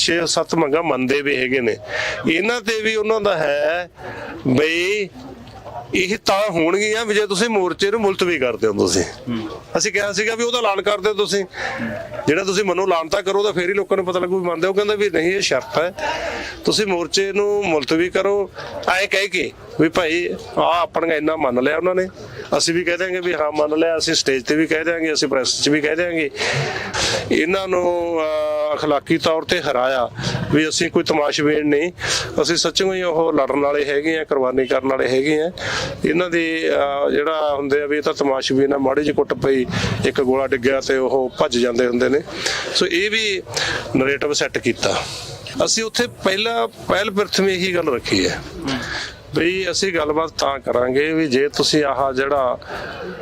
6-7 ਮੰਗਾਂ ਮੰਨਦੇ ਵੀ ਹੈਗੇ ਨੇ। ਇਹਨਾਂ ਤੇ ਵੀ ਉਹਨਾਂ ਦਾ ਹੈ ਬਈ ਇਹ ਤਾਂ ਹੋਣਗੀਆਂ ਵੀ ਜੇ ਤੁਸੀਂ ਮੋਰਚੇ ਨੂੰ ਮੁਲਤਵੀ ਕਰਦੇ ਹੋ। ਤੁਸੀਂ ਅਸੀਂ ਕਿਹਾ ਸੀਗਾ ਵੀ ਉਹਦਾ ਐਲਾਨ ਕਰ ਦਿਓ, ਤੁਸੀਂ ਜਿਹੜਾ ਤੁਸੀਂ ਮਨੋਂ ਐਲਾਨ ਤਾਂ ਕਰੋ ਤਾਂ ਫੇਰ ਹੀ ਲੋਕਾਂ ਨੂੰ ਪਤਾ ਲੱਗੂ ਵੀ ਮੰਨਦੇ ਹੋ। ਕਹਿੰਦਾ ਵੀ ਨਹੀਂ, ਇਹ ਸ਼ਰਤ ਹੈ, ਤੁਸੀਂ ਮੋਰਚੇ ਨੂੰ ਮੁਲਤਵੀ ਕਰੋ। ਐਂ ਕਹਿ ਕੇ ਵੀ ਭਾਈ ਆਪਣਾ ਇੰਨਾ ਮੰਨ ਲਿਆ ਉਹਨਾਂ ਨੇ, ਅਸੀਂ ਵੀ ਕਹਿ ਦਿਆਂਗੇ ਵੀ ਹਾਂ ਮੰਨ ਲਿਆ, ਅਸੀਂ ਸਟੇਜ ਤੇ ਵੀ ਕਹਿ ਦਿਆਂਗੇ, ਅਸੀਂ ਪ੍ਰੈਸ 'ਚ ਵੀ ਕਹਿ ਦਿਆਂਗੇ। ਇਹਨਾਂ ਨੂੰ ਅਖਲਾਕੀ ਤੌਰ ਤੇ ਹਰਾਇਆ ਵੀ ਅਸੀਂ ਕੋਈ ਤਮਾਸ਼ਬੀਨ ਨਹੀਂ, ਅਸੀਂ ਸੱਚੋਂ ਹੀ ਉਹ ਲੜਨ ਵਾਲੇ ਹੈਗੇ ਆ, ਕੁਰਬਾਨੀ ਕਰਨ ਵਾਲੇ ਹੈਗੇ ਆ। ਇਹਨਾਂ ਦੀ ਜਿਹੜਾ ਹੁੰਦੇ ਆ ਵੀ ਇਹ ਤਾਂ ਤਮਾਸ਼ਬੀਨ ਆ, ਮਾੜੀ ਜਿਹੀ ਕੁੱਟ ਪਈ, ਇੱਕ ਗੋਲਾ ਡਿੱਗਿਆ ਤੇ ਉਹ ਭੱਜ ਜਾਂਦੇ ਹੁੰਦੇ ਨੇ। ਸੋ ਇਹ ਵੀ ਨਰੇਟਿਵ ਸੈੱਟ ਕੀਤਾ। ਅਸੀਂ ਉੱਥੇ ਪਹਿਲ ਪ੍ਰਥਮ ਇਹੀ ਗੱਲ ਰੱਖੀ ਹੈ ਬਈ ਅਸੀਂ ਗੱਲਬਾਤ ਤਾਂ ਕਰਾਂਗੇ ਵੀ ਜੇ ਤੁਸੀਂ ਆਹ ਜਿਹੜਾ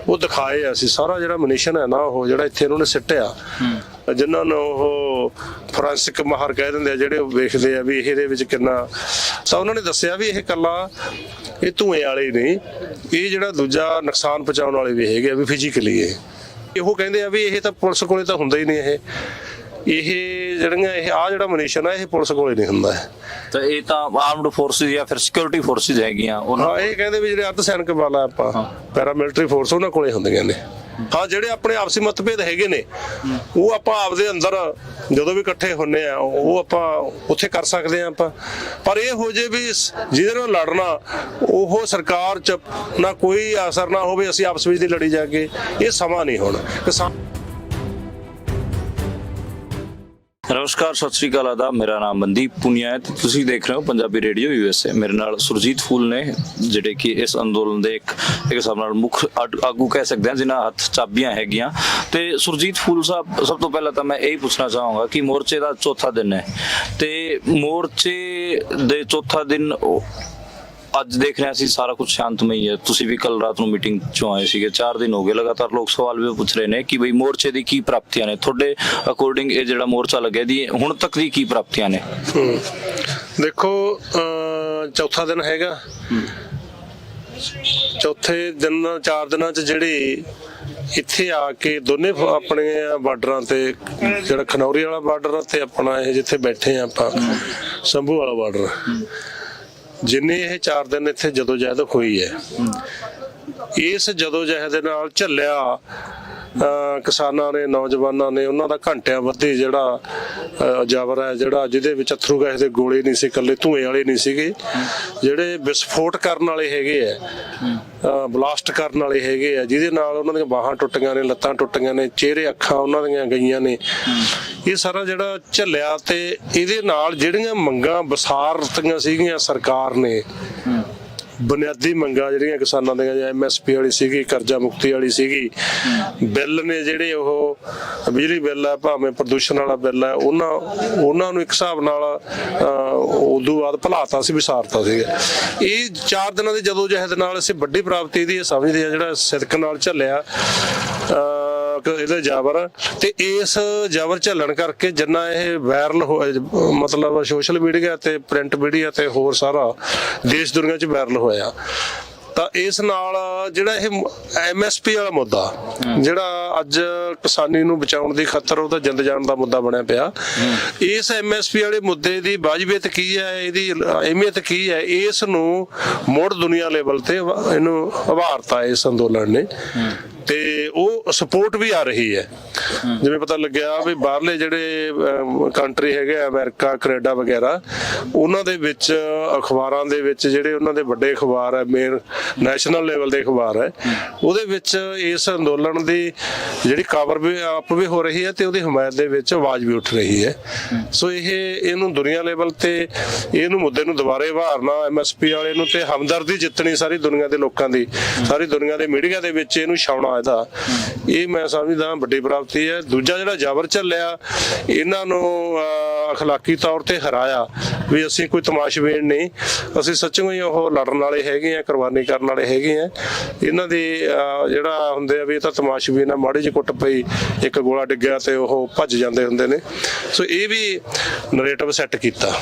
ਉਹ ਦਿਖਾਏ, ਅਸੀਂ ਸਾਰਾ ਜਿਹੜਾ ਮਨੀਸ਼ਨ ਹੈ ਨਾ, ਉਹ ਜਿਹੜਾ ਇੱਥੇ ਇਹਨਾਂ ਨੇ ਸਿੱਟਿਆ, ਜਿਨ੍ਹਾਂ ਨੂੰ ਉਹ ਫੋਰੈਂਸਿਕ ਮਾਹਰ ਕਹਿ ਦਿੰਦੇ ਆ, ਜਿਹੜੇ ਉਹ ਵੇਖਦੇ ਆ ਵੀ ਇਹਦੇ ਵਿੱਚ ਕਿੰਨਾ, ਤਾਂ ਉਹਨਾਂ ਨੇ ਦੱਸਿਆ ਵੀ ਇਹ ਇਕੱਲਾ ਇਹ ਧੂਏ ਵਾਲੇ ਨਹੀਂ, ਇਹ ਜਿਹੜਾ ਦੂਜਾ ਨੁਕਸਾਨ ਪਹੁੰਚਾਉਣ ਵਾਲੇ ਵੀ ਹੈਗੇ ਆ ਵੀ ਫਿਜ਼ੀਕਲੀ। ਇਹੋ ਕਹਿੰਦੇ ਆ ਵੀ ਇਹ ਤਾਂ ਪੁਲਿਸ ਕੋਲੇ ਤਾਂ ਹੁੰਦਾ ਹੀ ਨਹੀਂ, ਇਹ ਜਿਹੜੀਆਂ ਇਹ ਜਿਹੜਾ ਮਨੀਸ਼ਨ ਆ ਇਹ ਪੁਲਿਸ ਕੋਲੇ ਨਹੀਂ ਹੁੰਦਾ ਹੈ। ਤਾਂ ਇਹ ਤਾਂ ਆਰਮਡ ਫੋਰਸਿਸ ਜਾਂ ਫਿਰ ਸਿਕਿਉਰਿਟੀ ਫੋਰਸਿਸ ਹੈਗੀਆਂ ਉਹਨਾਂ। ਇਹ ਕਹਿੰਦੇ ਵੀ ਜਿਹੜੇ ਅਰਧ ਸੈਨਿਕ ਬਲ ਆ ਆਪਾਂ ਪੈਰਾਮਿਲਟਰੀ ਫੋਰਸ ਉਹਨਾਂ ਕੋਲੇ ਹੁੰਦੀਆਂ ਨੇ। ਹਾਂ, ਜਿਹੜੇ ਆਪਣੇ ਆਪਸੀ ਮਤਭੇਦ ਹੈਗੇ ਨੇ ਉਹ ਆਪਾਂ ਆਪਦੇ ਅੰਦਰ ਜਦੋਂ ਵੀ ਇਕੱਠੇ ਹੁੰਨੇ ਆ ਉਹ ਆਪਾਂ ਉੱਥੇ ਕਰ ਸਕਦੇ ਆ ਆਪਾਂ। ਪਰ ਇਹ ਹੋ ਜੇ ਵੀ ਜਿਹਦੇ ਨਾਲ ਲੜਨਾ ਉਹ ਸਰਕਾਰ 'ਚ ਨਾ ਕੋਈ ਅਸਰ ਨਾ ਹੋਵੇ, ਅਸੀਂ ਆਪਸ ਵਿੱਚ ਦੀ ਲੜੀ ਜਾ ਕੇ, ਇਹ ਸਮਾਂ ਨਹੀਂ ਹੁਣ। ਨਮਸਕਾਰ, ਸਤਿ ਸ੍ਰੀ ਅਕਾਲ, ਆਦਾਬ। ਮੇਰਾ ਨਾਮ ਮਨਦੀਪ ਪੁਨੀਆ ਹੈ ਤੇ ਤੁਸੀਂ ਦੇਖ ਰਹੇ ਹੋ ਪੰਜਾਬੀ ਰੇਡੀਓ USA। ਮੇਰੇ ਨਾਲ ਸੁਰਜੀਤ ਫੂਲ ਨੇ, ਜਿਹੜੇ ਕਿ ਇਸ ਅੰਦੋਲਨ ਦੇ ਇੱਕ ਹਿਸਾਬ ਨਾਲ ਮੁੱਖ ਆਗੂ ਕਹਿ ਸਕਦੇ ਹਾਂ, ਜਿਨ੍ਹਾਂ ਹੱਥ ਚਾਬੀਆਂ ਹੈਗੀਆਂ। ਤੇ ਸੁਰਜੀਤ ਫੂਲ ਸਾਹਿਬ, ਸਭ ਤੋਂ ਪਹਿਲਾਂ ਤਾਂ ਮੈਂ ਇਹੀ ਪੁੱਛਣਾ ਚਾਹਾਂਗਾ ਕਿ ਮੋਰਚੇ ਦਾ ਚੌਥਾ ਦਿਨ ਹੈ ਤੇ ਮੋਰਚੇ ਦੇ ਚੌਥਾ ਦਿਨ ਅੱਜ ਦੇਖ ਰਹੇ ਅਸੀਂ ਸਾਰਾ ਕੁਝ ਸ਼ਾਂਤਮਈ ਹੈ। ਤੁਸੀਂ ਵੀ ਕੱਲ ਰਾਤ ਨੂੰ ਮੀਟਿੰਗ ਚੋਂ ਆਏ ਸੀਗੇ, 4 ਦਿਨ ਹੋ ਗਏ ਲਗਾਤਾਰ ਲੋਕ ਸਵਾਲ ਵੀ ਪੁੱਛ ਰਹੇ ਨੇ ਕਿ ਬਈ ਮੋਰਚੇ ਦੀ ਕੀ ਪ੍ਰਾਪਤੀਆਂ ਨੇ ਤੁਹਾਡੇ ਅਕੋਰਡਿੰਗ। ਇਹ ਜਿਹੜਾ ਮੋਰਚਾ ਲੱਗਿਆ ਦੀ ਹੁਣ ਤੱਕ ਦੀ ਕੀ ਪ੍ਰਾਪਤੀਆਂ ਨੇ? ਦੇਖੋ, ਚੌਥਾ ਦਿਨ ਹੈਗਾ। ਚੌਥੇ ਦਿਨ 4 ਦਿਨਾਂ 'ਚ ਜਿਹੜੀ ਇੱਥੇ ਆ ਕੇ ਦੋਨੇ ਆਪਣੇ ਬਾਰਡਰਾਂ ਤੇ, ਜਿਹੜਾ ਖਨੌਰੀ ਵਾਲਾ ਬਾਰਡਰ ਤੇ ਆਪਣਾ ਇਹ ਜਿੱਥੇ ਬੈਠੇ ਆ ਆਪਾਂ ਸੰਭੂ ਵਾਲਾ ਬਾਰਡਰ, ਜਿੰਨੇ ਇਹ 4 ਦਿਨ ਇੱਥੇ ਜਦੋਜਹਿਦ ਹੋਈ ਹੈ, ਇਸ ਜਦੋਜਹਿਦ ਦੇ ਨਾਲ ਝੱਲਿਆ ਕਿਸਾਨਾਂ ਨੇ, ਨੌਜਵਾਨਾਂ ਨੇ, ਉਹਨਾਂ ਦਾ ਘੰਟਿਆਂ ਬੱਧੀ ਜਿਹੜਾ ਜ਼ਬਰ ਹੈ, ਜਿਹੜਾ ਜਿਹਦੇ ਵਿੱਚ ਅਥਰੂ ਗੈਸ ਦੇ ਗੋਲੇ ਨਹੀਂ ਸੀ, ਇਕੱਲੇ ਧੂਏ ਵਾਲੇ ਨਹੀਂ ਸੀਗੇ, ਜਿਹੜੇ ਵਿਸਫੋਟ ਕਰਨ ਵਾਲੇ ਹੈਗੇ ਆ, ਬਲਾਸਟ ਕਰਨ ਵਾਲੇ ਹੈਗੇ ਆ, ਜਿਹਦੇ ਨਾਲ ਉਹਨਾਂ ਦੀਆਂ ਬਾਹਾਂ ਟੁੱਟੀਆਂ ਨੇ, ਲੱਤਾਂ ਟੁੱਟੀਆਂ ਨੇ, ਚਿਹਰੇ ਅੱਖਾਂ ਉਹਨਾਂ ਦੀਆਂ ਗਈਆਂ ਨੇ। ਇਹ ਸਾਰਾ ਜਿਹੜਾ ਝੱਲਿਆ ਤੇ ਇਹਦੇ ਨਾਲ ਜਿਹੜੀਆਂ ਮੰਗਾਂ ਵਿਸਾਰਤੀਆਂ ਸੀਗੀਆਂ ਸਰਕਾਰ ਨੇ, ਬੁਨਿਆਦੀ ਮੰਗਾਂ ਜਿਹੜੀਆਂ ਕਿਸਾਨਾਂ ਦੀਆਂ, MSP ਵਾਲੀ ਸੀਗੀ, ਕਰਜ਼ਾ ਮੁਕਤੀ ਵਾਲੀ ਸੀਗੀ, ਬਿੱਲ ਨੇ ਜਿਹੜੇ ਉਹ ਬਿਜਲੀ ਬਿੱਲ ਆ, ਭਾਵੇਂ ਪ੍ਰਦੂਸ਼ਣ ਵਾਲਾ ਬਿੱਲ ਆ, ਉਹਨਾਂ ਨੂੰ ਇੱਕ ਹਿਸਾਬ ਨਾਲ ਉਦੋਂ ਬਾਅਦ ਭੁਲਾਤਾ ਸੀ, ਵਿਸਾਰਤਾ ਸੀਗਾ। ਇਹ 4 ਦਿਨਾਂ ਦੇ ਜਦੋਜਹਿਦ ਨਾਲ ਅਸੀਂ ਵੱਡੀ ਪ੍ਰਾਪਤੀ ਦੀ ਸਮਝਦੇ ਆ, ਜਿਹੜਾ ਸਿਦਕ ਨਾਲ ਝੱਲਿਆ ਇਹਦਾ ਜ਼ਬਰ। ਤੇ ਇਸ ਜ਼ਬਰ ਝੱਲਣ ਕਰਕੇ ਜਿੰਨਾ ਇਹ ਵਾਇਰਲ ਹੋਇਆ, ਮਤਲਬ ਸੋਸ਼ਲ ਮੀਡੀਆ ਤੇ ਪ੍ਰਿੰਟ ਮੀਡੀਆ ਤੇ ਹੋਰ ਸਾਰਾ ਦੇਸ਼ ਦੁਨੀਆ 'ਚ ਵਾਇਰਲ ਹੋਇਆ, ਤਾਂ ਇਸ ਨਾਲ ਜਿਹੜਾ ਇਹ MSP ਵਾਲਾ ਮੁੱਦਾ, ਜਿਹੜਾ ਅੱਜ ਕਿਸਾਨੀ ਨੂੰ ਬਚਾਉਣ ਦੀ ਖਾਤਰ ਉਹਦਾ ਜਿੰਦ ਜਾਨ ਦਾ ਮੁੱਦਾ ਬਣਿਆ ਪਿਆ, ਇਸ MSP ਵਾਲੇ ਮੁੱਦੇ ਦੀ ਵਾਜਬੀਅਤ ਕੀ ਹੈ, ਇਹਦੀ ਅਹਿਮੀਅਤ ਕੀ ਹੈ, ਇਸ ਨੂੰ ਮੁੜ ਦੁਨੀਆ ਲੈਵਲ ਤੇ ਇਹਨੂੰ ਉਭਾਰਤਾ ਇਸ ਅੰਦੋਲਨ ਨੇ। ਤੇ ਉਹ ਸਪੋਰਟ ਵੀ ਆ ਰਹੀ ਹੈ। ਜਿਵੇਂ ਪਤਾ ਲੱਗਿਆ ਵੀ ਬਾਹਰਲੇ ਜਿਹੜੇ ਕੰਟਰੀ ਹੈਗੇ, ਅਮਰੀਕਾ, ਕੈਨੇਡਾ ਵਗੈਰਾ, ਉਹਨਾਂ ਦੇ ਵਿੱਚ ਅਖਬਾਰਾਂ ਦੇ ਵਿੱਚ, ਜਿਹੜੇ ਉਹਨਾਂ ਦੇ ਵੱਡੇ ਅਖਬਾਰ ਹੈ, ਮੇਨ ਨੈਸ਼ਨਲ ਲੈਵਲ ਦੇ ਅਖਬਾਰ ਹੈ, ਉਹਦੇ ਵਿੱਚ ਇਸ ਅੰਦੋਲਨ ਦੀ ਜਿਹੜੀ ਕਵਰ ਵੀ ਆਪ ਵੀ ਹੋ ਰਹੀ ਹੈ ਤੇ ਉਹਦੀ ਹਮਾਇਤ ਦੇ ਵਿੱਚ ਆਵਾਜ਼ ਵੀ ਉੱਠ ਰਹੀ ਹੈ। ਸੋ ਇਹਨੂੰ ਦੁਨੀਆ ਲੈਵਲ ਤੇ ਇਹਨੂੰ ਮੁੱਦੇ ਨੂੰ ਦੁਬਾਰੇ ਉਭਾਰਨਾ, MSP ਵਾਲੇ ਨੂੰ, ਤੇ ਹਮਦਰਦੀ ਜਿੱਤਣੀ ਸਾਰੀ ਦੁਨੀਆ ਦੇ ਲੋਕਾਂ ਦੀ, ਸਾਰੀ ਦੁਨੀਆ ਦੇ ਮੀਡੀਆ ਦੇ ਵਿੱਚ ਇਹਨੂੰ ਛਾਉਣਾ, ਇਹਦਾ ਇਹ ਮੈਂ ਸਮਝਦਾ ਵੱਡੀ ਪ੍ਰਾਪਤੀ ਹੈ। ਦੂਜਾ ਜਿਹੜਾ ਜ਼ਬਰ ਝੱਲਿਆ, ਇਹਨਾਂ ਨੂੰ ਅਖਲਾਕੀ ਤੌਰ ਤੇ ਹਰਾਇਆ ਵੀ ਅਸੀਂ ਕੋਈ ਤਮਾਸ਼ਬੀਨ ਨਹੀਂ, ਅਸੀਂ ਸੱਚੋਂ ਹੀ ਉਹ ਲੜਨ ਵਾਲੇ ਹੈਗੇ ਆ, ਕੁਰਬਾਨੀ ਕਰਨ ਵਾਲੇ ਹੈਗੇ ਆ। ਇਹਨਾਂ ਦੀ ਜਿਹੜਾ ਹੁੰਦੇ ਆ ਵੀ ਇਹ ਤਾਂ ਤਮਾਸ਼ਬੀਨ ਆ, ਮਾੜੀ ਜਿਹੀ ਕੁੱਟ ਪਈ, ਇੱਕ ਗੋਲਾ ਡਿੱਗਿਆ ਤੇ ਉਹ ਭੱਜ ਜਾਂਦੇ ਹੁੰਦੇ ਨੇ। ਸੋ ਇਹ ਵੀ ਨਰੇਟਿਵ ਸੈੱਟ ਕੀਤਾ।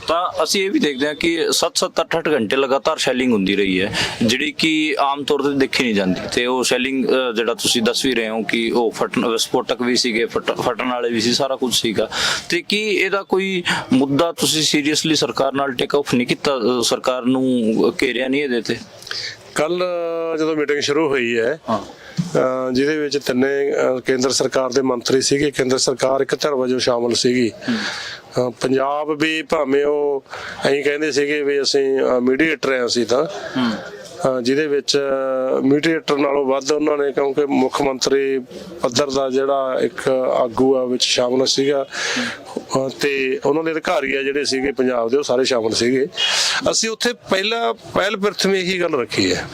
ਤਾਂ ਅਸੀਂ ਇਹ ਵੀ ਦੇਖਦੇ ਹਾਂ ਕਿ 7-7 8-8 ਘੰਟੇ ਲਗਾਤਾਰ ਸ਼ੈਲਿੰਗ ਹੁੰਦੀ ਰਹੀ ਹੈ, ਜਿਹੜੀ ਕਿ ਆਮ ਤੌਰ ਤੇ ਦੇਖੀ ਨਹੀਂ ਜਾਂਦੀ। ਤੇ ਉਹ ਸ਼ੈਲਿੰਗ ਜਿਹੜਾ ਤੁਸੀਂ ਦੱਸ ਵੀ ਰਹੇ ਹੋ ਕਿ ਉਹ ਵਿਸਫੋਟਕ ਵੀ ਸੀਗੇ, ਫਟਣ ਵਾਲੇ ਵੀ ਸੀ, ਸਾਰਾ ਕੁਝ ਸੀਗਾ। ਤੇ ਕੀ ਇਹਦਾ ਕੋਈ ਮੁੱਦਾ ਤੁਸੀਂ ਸੀਰੀਅਸਲੀ ਸਰਕਾਰ ਨਾਲ ਟੇਕ ਆਫ ਨਹੀਂ ਕੀਤਾ, ਸਰਕਾਰ ਨੂੰ ਘੇਰਿਆ ਨਹੀਂ ਇਹਦੇ ਤੇ? ਕੱਲ ਜਦੋਂ ਮੀਟਿੰਗ ਸ਼ੁਰੂ ਹੋਈ ਹੈ ਜਿਹਦੇ ਵਿੱਚ ਤਿੰਨੇ ਕੇਂਦਰ ਸਰਕਾਰ ਦੇ ਮੰਤਰੀ ਸੀਗੇ, ਕੇਂਦਰ ਸਰਕਾਰ ਇੱਕ ਧਿਰ ਵਜੋਂ ਸ਼ਾਮਲ ਸੀਗੀ, ਪੰਜਾਬ ਵੀ ਭਾਵੇਂ ਉਹ ਅਸੀਂ ਕਹਿੰਦੇ ਸੀਗੇ ਵੀ ਅਸੀਂ ਮੀਡੀਏਟਰ ਹਾਂ, ਅਸੀਂ ਤਾਂ ਜਿਹਦੇ ਵਿੱਚ ਮੀਡੀਏਟਰ ਨਾਲੋਂ ਵੱਧ ਉਹਨਾਂ ਨੇ, ਕਿਉਂਕਿ ਮੁੱਖ ਮੰਤਰੀ ਪੱਧਰ ਦਾ ਜਿਹੜਾ ਇੱਕ ਆਗੂ ਆ ਵਿੱਚ ਸ਼ਾਮਲ ਸੀਗਾ ਤੇ ਉਹਨਾਂ ਦੇ ਅਧਿਕਾਰੀ ਆ ਜਿਹੜੇ ਸੀਗੇ ਪੰਜਾਬ ਦੇ, ਉਹ ਸਾਰੇ ਸ਼ਾਮਲ ਸੀਗੇ। ਅਸੀਂ ਉੱਥੇ ਪਹਿਲ ਪ੍ਰਥਮ ਇਹੀ ਗੱਲ ਰੱਖੀ ਹੈ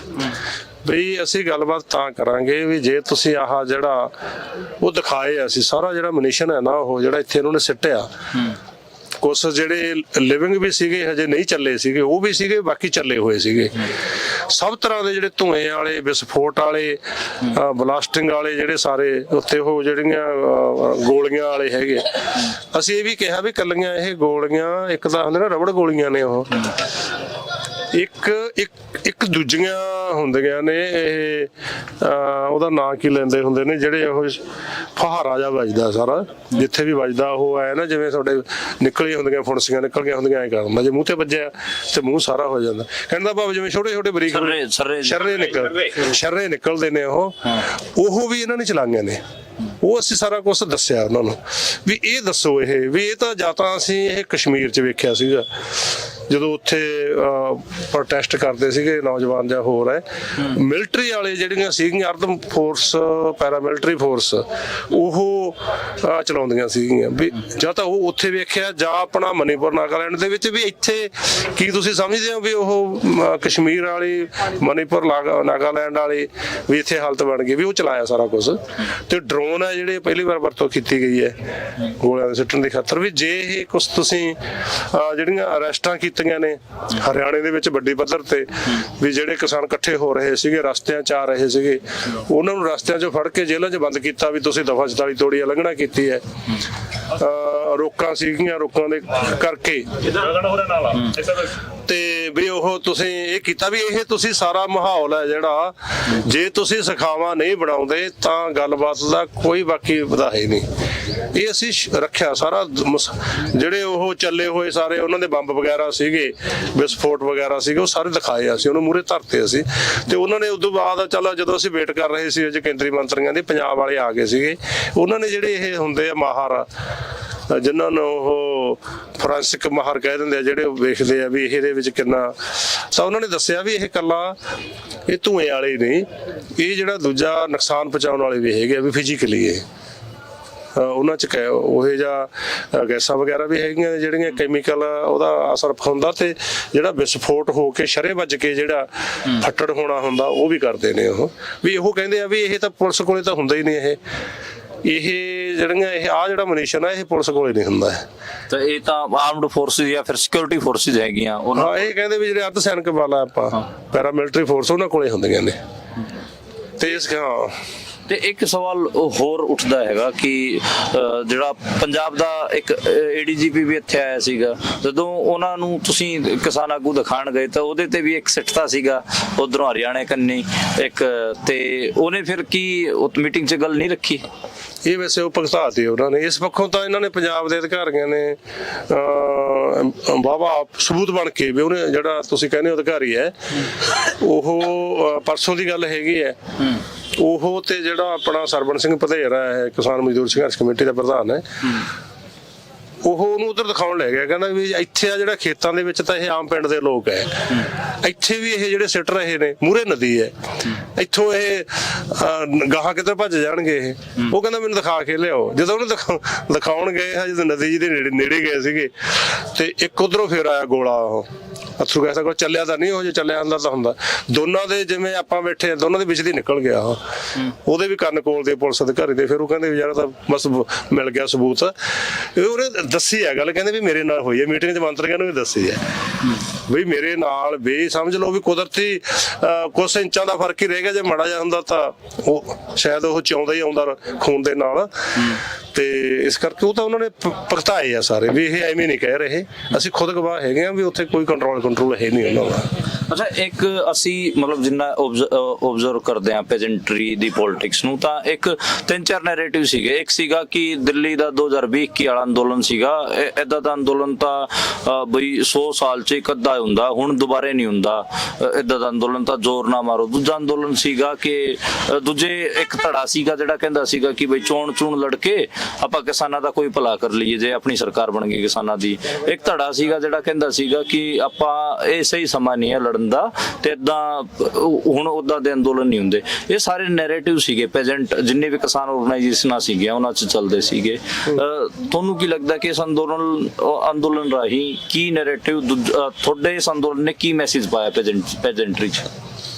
ਵੀ ਅਸੀਂ ਗੱਲਬਾਤ ਤਾਂ ਕਰਾਂਗੇ ਵੀ ਜੇ ਤੁਸੀਂ ਆਹ ਜਿਹੜਾ ਉਹ ਦਿਖਾਏ, ਅਸੀਂ ਸਾਰਾ ਜਿਹੜਾ ਮਨੀਸ਼ਨ ਹੈ ਨਾ ਉਹ ਜਿਹੜਾ ਇੱਥੇ ਇਹਨਾਂ ਨੇ ਸਿੱਟਿਆ, ਕੁਛ ਜਿਹੜੇ ਲਿਵਿੰਗ ਵੀ ਸੀਗੇ ਹਜੇ ਨਹੀਂ ਚੱਲੇ ਸੀਗੇ, ਉਹ ਵੀ ਸੀਗੇ, ਬਾਕੀ ਚੱਲੇ ਹੋਏ ਸੀਗੇ। ਸਭ ਤਰ੍ਹਾਂ ਦੇ ਜਿਹੜੇ ਧੂਏ ਵਾਲੇ, ਵਿਸਫੋਟ ਵਾਲੇ, ਬਲਾਸਟਿੰਗ ਵਾਲੇ ਜਿਹੜੇ ਸਾਰੇ ਉੱਥੇ ਉਹ ਜਿਹੜੀਆਂ ਗੋਲੀਆਂ ਵਾਲੇ ਹੈਗੇ। ਅਸੀਂ ਇਹ ਵੀ ਕਿਹਾ ਵੀ ਕੱਲੀਆਂ ਇਹ ਗੋਲੀਆਂ ਇੱਕ ਤਾਂ ਹੁੰਦੇ ਨਾ ਰਬੜ ਗੋਲੀਆਂ ਨੇ, ਉਹ ਇੱਕ ਦੂਜੀਆਂ ਹੁੰਦੀਆਂ ਨੇ, ਇਹ ਉਹਦਾ ਨਾਂ ਕੀ ਲੈਂਦੇ ਹੁੰਦੇ ਨੇ ਜਿਹੜੇ ਉਹ ਫਹਾਰਾ ਜਿਹਾ ਵੱਜਦਾ ਸਾਰਾ, ਜਿੱਥੇ ਵੀ ਵੱਜਦਾ ਉਹ ਐ ਨਾ ਜਿਵੇਂ ਤੁਹਾਡੇ ਨਿਕਲੀਆਂ ਹੁੰਦੀਆਂ ਫੁਣਸੀਆਂ ਨਿਕਲ ਗਈਆਂ ਹੁੰਦੀਆਂ, ਐਂ ਕਰ ਦਿੰਦਾ ਜੇ ਮੂੰਹ ਤੇ ਵੱਜਿਆ ਤੇ ਮੂੰਹ ਸਾਰਾ ਹੋ ਜਾਂਦਾ। ਕਹਿੰਦਾ ਭਾਵੇਂ ਜਿਵੇਂ ਛੋਟੇ ਛੋਟੇ ਬਰੀਕ ਸ਼ਰਰੇ ਨਿਕਲਦੇ ਨੇ, ਉਹ ਵੀ ਇਹਨਾਂ ਨੇ ਚਲਾਈਆਂ ਨੇ। ਉਹ ਅਸੀਂ ਸਾਰਾ ਕੁਝ ਦੱਸਿਆ ਉਹਨਾਂ ਨੂੰ ਵੀ ਇਹ ਦੱਸੋ ਵੀ ਇਹ ਤਾਂ ਜਾਂ ਤਾਂ ਅਸੀਂ ਇਹ ਕਸ਼ਮੀਰ 'ਚ ਵੇਖਿਆ ਸੀਗਾ ਜਦੋਂ ਉੱਥੇ ਪ੍ਰੋਟੈਸਟ ਕਰਦੇ ਸੀਗੇ ਨੌਜਵਾਨ ਜਾਂ ਹੋਰ ਹੈ, ਮਿਲਟਰੀ ਵਾਲੇ ਜਿਹੜੀਆਂ ਸੀਗੀਆਂ ਅਰਧ ਫੋਰਸ, ਪੈਰਾਮਿਲਟਰੀ ਫੋਰਸ, ਉਹ ਚਲਾਉਂਦੀਆਂ ਸੀਗੀਆਂ ਵੀ ਜਾਂ ਤਾਂ ਉਹ ਉੱਥੇ ਵੇਖਿਆ ਜਾਂ ਆਪਣਾ ਮਨੀਪੁਰ ਨਾਗਾਲੈਂਡ ਦੇ ਵਿੱਚ ਵੀ। ਇੱਥੇ ਕੀ ਤੁਸੀਂ ਸਮਝਦੇ ਹੋ ਵੀ ਉਹ ਕਸ਼ਮੀਰ ਵਾਲੀ, ਮਨੀਪੁਰ ਨਾਗਾਲੈਂਡ ਵਾਲੀ ਵੀ ਇੱਥੇ ਹਾਲਤ ਬਣ ਗਈ ਵੀ ਉਹ ਚਲਾਇਆ ਸਾਰਾ ਕੁਝ। ਤੇ ਡਰੋਨ ਹੈ ਜਿਹੜੇ ਪਹਿਲੀ ਵਾਰ ਵਰਤੋਂ ਕੀਤੀ ਗਈ ਹੈ ਗੋਲਿਆਂ ਦੇ ਸਿੱਟਣ ਦੀ ਖਾਤਰ। ਵੀ ਜੇ ਇਹ ਕੁਛ ਤੁਸੀਂ ਜਿਹੜੀਆਂ ਅਰੈਸਟਾਂ ਕੀਤੀਆਂ ਨੇ ਹਰਿਆਣੇ ਦੇ ਵਿੱਚ ਵੱਡੀ ਪੱਧਰ ਤੇ, ਵੀ ਜਿਹੜੇ ਕਿਸਾਨ ਇਕੱਠੇ ਹੋ ਰਹੇ ਸੀਗੇ, ਰਸਤਿਆਂ 'ਚ ਆ ਰਹੇ ਸੀਗੇ, ਉਹਨਾਂ ਨੂੰ ਰਸਤਿਆਂ 'ਚੋਂ ਫੜ ਕੇ ਜੇਲ੍ਹਾਂ 'ਚ ਬੰਦ ਕੀਤਾ ਵੀ ਤੁਸੀਂ ਦਫਾ 44 ਤੋੜੀ ਉਲੰਘਣਾ ਕੀਤੀ ਹੈ। ਰੋਕਾਂ ਸੀਗੀਆਂ, ਰੋਕਾਂ ਦੇ ਕਰਕੇ ਤੇ ਵੀ ਉਹ ਤੁਸੀਂ ਇਹ ਕੀਤਾ ਵੀ ਇਹ ਤੁਸੀਂ ਸਾਰਾ ਮਾਹੌਲ ਹੈ ਜਿਹੜਾ, ਜੇ ਤੁਸੀਂ ਸਿਖਾਵਾਂ ਨਹੀਂ ਬਣਾਉਂਦੇ ਤਾਂ ਗੱਲਬਾਤ ਦਾ ਕੋਈ ਬਾਕੀ ਵਧਾ ਹੀ ਨਹੀਂ। ਇਹ ਅਸੀਂ ਰੱਖਿਆ ਸਾਰਾ, ਜਿਹੜੇ ਉਹ ਚੱਲੇ ਹੋਏ ਸਾਰੇ ਉਹਨਾਂ ਦੇ ਬੰਬ ਵਗੈਰਾ ਸੀਗੇ, ਵਿਸਫੋਟ ਵਗੈਰਾ ਸੀਗੇ, ਉਹ ਸਾਰੇ ਦਿਖਾਏ ਅਸੀਂ ਉਹਨੂੰ ਮੂਹਰੇ ਧਰਤੇ ਅਸੀਂ। ਤੇ ਉਹਨਾਂ ਨੇ ਉਦੋਂ ਬਾਅਦ ਚੱਲ ਜਦੋਂ ਅਸੀਂ ਵੇਟ ਕਰ ਰਹੇ ਸੀ ਅੱਜ ਕੇਂਦਰੀ ਮੰਤਰੀਆਂ ਦੀ, ਪੰਜਾਬ ਵਾਲੇ ਆ ਗਏ ਸੀਗੇ, ਉਹਨਾਂ ਨੇ ਜਿਹੜੇ ਇਹ ਹੁੰਦੇ ਆ ਮਾਹਰ, ਜਿਨ੍ਹਾਂ ਨੂੰ ਉਹ ਫੋਰੈਂਸਿਕ ਮਾਹਰ ਕਹਿ ਦਿੰਦੇ ਆ, ਜਿਹੜੇ ਵੇਖਦੇ ਆ ਵੀ ਇਹਦੇ ਵਿੱਚ ਕਿੰਨਾ, ਤਾਂ ਉਹਨਾਂ ਨੇ ਦੱਸਿਆ ਵੀ ਇਹ ਇਕੱਲਾ ਇਹ ਧੂਏ ਵਾਲੇ ਨਹੀਂ, ਇਹ ਜਿਹੜਾ ਦੂਜਾ ਨੁਕਸਾਨ ਪਹੁੰਚਾਉਣ ਵਾਲੇ ਵੀ ਹੈਗੇ ਆ ਵੀ ਫਿਜ਼ੀਕਲੀ ਇਹ ਉਹਨਾਂ 'ਚ ਉਹ ਜਿਹਾ ਗੈਸਾਂ ਵਗੈਰਾ ਵੀ ਹੈਗੀਆਂ ਜਿਹੜੀਆਂ ਕੈਮੀਕਲ ਉਹਦਾ ਅਸਰ ਹੁੰਦਾ, ਤੇ ਜਿਹੜਾ ਵਿਸਫੋਟ ਹੋ ਕੇ ਸ਼ਰੇ ਵੱਜ ਕੇ ਜਿਹੜਾ ਫੱਟੜ ਹੋਣਾ ਹੁੰਦਾ ਉਹ ਵੀ ਕਰਦੇ ਨੇ। ਉਹ ਵੀ ਉਹ ਕਹਿੰਦੇ ਆ ਵੀ ਇਹ ਤਾਂ ਪੁਲਿਸ ਕੋਲੇ ਤਾਂ ਹੁੰਦਾ ਹੀ ਨਹੀਂ, ਇਹ ਜਿਹੜੀਆਂ ਇਹ ਆ ਜਿਹੜਾ ਮਨੀਸ਼ਨ ਆ ਇਹ ਪੁਲਿਸ ਕੋਲੇ ਨਹੀਂ ਹੁੰਦਾ ਹੈ। ਤਾਂ ਇਹ ਤਾਂ ਆਰਮਡ ਫੋਰਸਿਸ ਜਾਂ ਫਿਰ ਸਿਕਿਉਰਿਟੀ ਫੋਰਸਿਸ ਹੈਗੀਆਂ ਉਹਨਾਂ, ਇਹ ਕਹਿੰਦੇ ਵੀ ਜਿਹੜੇ ਅਰਧ ਸੈਨਿਕ ਵਾਲਾ ਆਪਾਂ ਪੈਰਾਮਿਲਟਰੀ ਫੋਰਸ ਉਹਨਾਂ ਕੋਲੇ ਹੁੰਦੀਆਂ ਨੇ। ਤੇ ਇਸ ਤੇ ਇੱਕ ਸਵਾਲ ਹੋਰ ਉੱਠਦਾ ਹੈਗਾ ਕਿ ਜਿਹੜਾ ਪੰਜਾਬ ਦਾ ਇੱਕ ADGP ਵੀ ਇੱਥੇ ਆਇਆ ਸੀਗਾ, ਜਦੋਂ ਉਹਨਾਂ ਨੂੰ ਤੁਸੀਂ ਕਿਸਾਨ ਆਗੂ ਦਿਖਾਣ ਗਏ ਤਾਂ ਉਹਦੇ ਤੇ ਵੀ ਇੱਕ ਸਿੱਟਾ ਸੀਗਾ ਉਧਰੋਂ ਹਰਿਆਣੇ ਕੰਨੀ ਇੱਕ, ਤੇ ਉਹਨੇ ਫਿਰ ਕੀ ਮੀਟਿੰਗ 'ਚ ਗੱਲ ਨਹੀਂ ਰੱਖੀ? ਇਹ ਵੈਸੇ ਉਹ ਭੁਗਤਾਤੀ ਉਹਨਾਂ ਨੇ, ਇਸ ਪੱਖੋਂ ਤਾਂ ਇਹਨਾਂ ਨੇ ਪੰਜਾਬ ਦੇ ਅਧਿਕਾਰੀਆਂ ਨੇ ਵਾਹਵਾ ਸਬੂਤ ਬਣ ਕੇ ਵੀ ਉਹਨੇ ਜਿਹੜਾ ਤੁਸੀਂ ਕਹਿੰਦੇ ਹੋ ਅਧਿਕਾਰੀ ਹੈ ਉਹ ਪਰਸੋਂ ਦੀ ਗੱਲ ਹੈਗੀ ਹੈ, ਉਹ ਤੇ ਜਿਹੜਾ ਆਪਣਾ ਸਰਵਣ ਸਿੰਘ ਭਦੇਰਾ ਹੈ ਕਿਸਾਨ ਮਜ਼ਦੂਰ ਸੰਘਰਸ਼ ਕਮੇਟੀ ਦਾ ਪ੍ਰਧਾਨ ਹੈ, ਉਹ ਉਹਨੂੰ ਉਧਰ ਦਿਖਾਉਣ ਲੈ ਗਿਆ। ਕਹਿੰਦਾ ਵੀ ਇੱਥੇ ਆ ਜਿਹੜਾ ਖੇਤਾਂ ਦੇ ਵਿੱਚ ਤਾਂ ਇਹ ਆਮ ਪਿੰਡ ਦੇ ਲੋਕ ਹੈ, ਇੱਥੇ ਵੀ ਇਹ ਜਿਹੜੇ ਸਿੱਟ ਰਹੇ ਨੇ ਮੂਹਰੇ ਨਦੀ ਹੈ, ਇੱਥੋਂ ਇਹ ਗਾਹਾਂ ਕਿਤੇ ਭੱਜ ਜਾਣਗੇ ਇਹ। ਉਹ ਕਹਿੰਦਾ ਮੈਨੂੰ ਦਿਖਾ ਕੇ ਲਿਆਓ। ਜਦੋਂ ਉਹਨੂੰ ਦਿਖਾਉਣ ਗਏ ਜਦੋਂ ਨਦੀ ਜੀ ਦੇ ਨੇੜੇ ਗਏ ਸੀਗੇ ਤੇ ਇੱਕ ਉਧਰੋਂ ਫਿਰ ਆਇਆ ਗੋਲਾ, ਉਹ ਅਥਰੂ ਗੈਸਾਂ ਕੋਲ ਚੱਲਿਆ ਤਾਂ ਨਹੀਂ, ਉਹ ਜੇ ਚੱਲਿਆ ਹੁੰਦਾ ਤਾਂ ਹੁੰਦਾ। ਦੋਨਾਂ ਦੇ ਜਿਵੇਂ ਆਪਾਂ ਬੈਠੇ ਦੋਨਾਂ ਦੇ ਵਿੱਚ ਦੀ ਨਿਕਲ ਗਿਆ ਉਹ, ਉਹਦੇ ਵੀ ਕੰਨ ਕੋਲ ਦੇ ਪੁਲਿਸ ਅਧਿਕਾਰੀ ਦੇ। ਫਿਰ ਉਹ ਕਹਿੰਦੇ ਵੀ ਯਾਰ ਤਾਂ ਬਸ ਮਿਲ ਗਿਆ ਸਬੂਤ। ਉਹਨੇ ਦੱਸੀ ਹੈ ਗੱਲ, ਕਹਿੰਦੇ ਵੀ ਮੇਰੇ ਨਾਲ ਹੋਈ ਹੈ, ਮੀਟਿੰਗ 'ਚ ਮੰਤਰੀਆਂ ਨੂੰ ਵੀ ਦੱਸੀ ਹੈ ਵੀ ਮੇਰੇ ਨਾਲ ਵੀ ਸਮਝ ਲਓ ਵੀ ਕੁਦਰਤੀ ਕੁਛ ਇੰਚਾਂ ਦਾ ਫਰਕ ਹੀ ਰਹਿ ਗਿਆ। ਜੇ ਮਾੜਾ ਜਿਹਾ ਹੁੰਦਾ ਤਾਂ ਉਹ ਸ਼ਾਇਦ ਉਹ ਚਾਉਂਦਾ ਹੀ ਆਉਂਦਾ ਖੂਨ ਦੇ ਨਾਲ। ਤੇ ਇਸ ਕਰਕੇ ਉਹ ਤਾਂ ਉਹਨਾਂ ਨੇ ਭੁਗਤਾਏ ਆ ਸਾਰੇ ਵੀ ਇਹ ਐਵੇਂ ਨਹੀਂ ਕਹਿ ਰਹੇ, ਅਸੀਂ ਖੁਦ ਗਵਾਹ ਹੈਗੇ ਆ ਵੀ ਉੱਥੇ ਕੋਈ ਕੰਟਰੋਲ ਹੈ ਨਹੀਂ ਉਹਨਾਂ ਦਾ। ਅੱਛਾ, ਇੱਕ ਅਸੀਂ ਮਤਲਬ ਜਿੰਨਾ ਓਬਜ਼ਰਵ ਕਰਦੇ ਆ ਪੈਜੈਂਟਰੀ ਦੀ ਪੋਲਿਟਿਕਸ ਨੂੰ, ਤਾਂ ਇੱਕ 3-4 ਨੈਰੇਟਿਵ ਸੀਗੇ। ਇੱਕ ਸੀਗਾ ਕਿ ਦਿੱਲੀ ਦਾ 2020 ਵਾਲਾ ਅੰਦੋਲਨ ਸੀਗਾ, ਏਦਾਂ ਦਾ ਅੰਦੋਲਨ ਤਾਂ ਬਈ 100 ਸਾਲ 'ਚ ਇੱਕ ਅੱਧਾ ਹੁੰਦਾ, ਹੁਣ ਦੁਬਾਰੇ ਨਹੀਂ ਹੁੰਦਾ ਏਦਾਂ ਦਾ ਅੰਦੋਲਨ, ਤਾਂ ਜ਼ੋਰ ਨਾ ਮਾਰੋ। ਦੂਜਾ ਅੰਦੋਲਨ ਸੀਗਾ ਕਿ ਦੂਜੇ ਇੱਕ ਧੜਾ ਸੀਗਾ ਜਿਹੜਾ ਕਹਿੰਦਾ ਸੀਗਾ ਕਿ ਬਈ ਚੋਣ ਲੜ ਕੇ ਆਪਾਂ ਕਿਸਾਨਾਂ ਦਾ ਕੋਈ ਭਲਾ ਕਰ ਲਈਏ ਜੇ ਆਪਣੀ ਸਰਕਾਰ ਬਣ ਗਈ ਕਿਸਾਨਾਂ ਦੀ। ਇੱਕ ਧੜਾ ਸੀਗਾ ਜਿਹੜਾ ਕਹਿੰਦਾ ਸੀਗਾ ਕਿ ਆਪਾਂ ਇਹ ਸਹੀ ਸਮਾਂ ਨਹੀਂ ਹੈ ਲੜਨ ਦਾ, ਤੇ ਏਦਾਂ ਹੁਣ ਉਦਾਂ ਦੇ ਅੰਦੋਲਨ ਨਹੀਂ ਹੁੰਦੇ। ਇਹ ਸਾਰੇ ਨੈਰੇਟਿਵ ਸੀਗੇ ਪੈਜੈਂਟ ਜਿੰਨੇ ਵੀ ਕਿਸਾਨ ਆਰਗੇਨਾਈਜੇਸ਼ਨਾਂ ਸੀਗੀਆਂ ਉਹਨਾਂ 'ਚ ਚੱਲਦੇ ਸੀਗੇ। ਤੁਹਾਨੂੰ ਕੀ ਲੱਗਦਾ ਕਿ ਇਸ ਅੰਦੋਲਨ ਰਾਹੀਂ ਕੀ ਨੈਰੇਟਿਵ ਤੁਹਾਡੇ ਇਸ ਅੰਦੋਲਨ ਨੇ ਕੀ ਮੈਸੇਜ ਪਾਇਆ ਪੈਜੈਂਟਰੀ 'ਚ,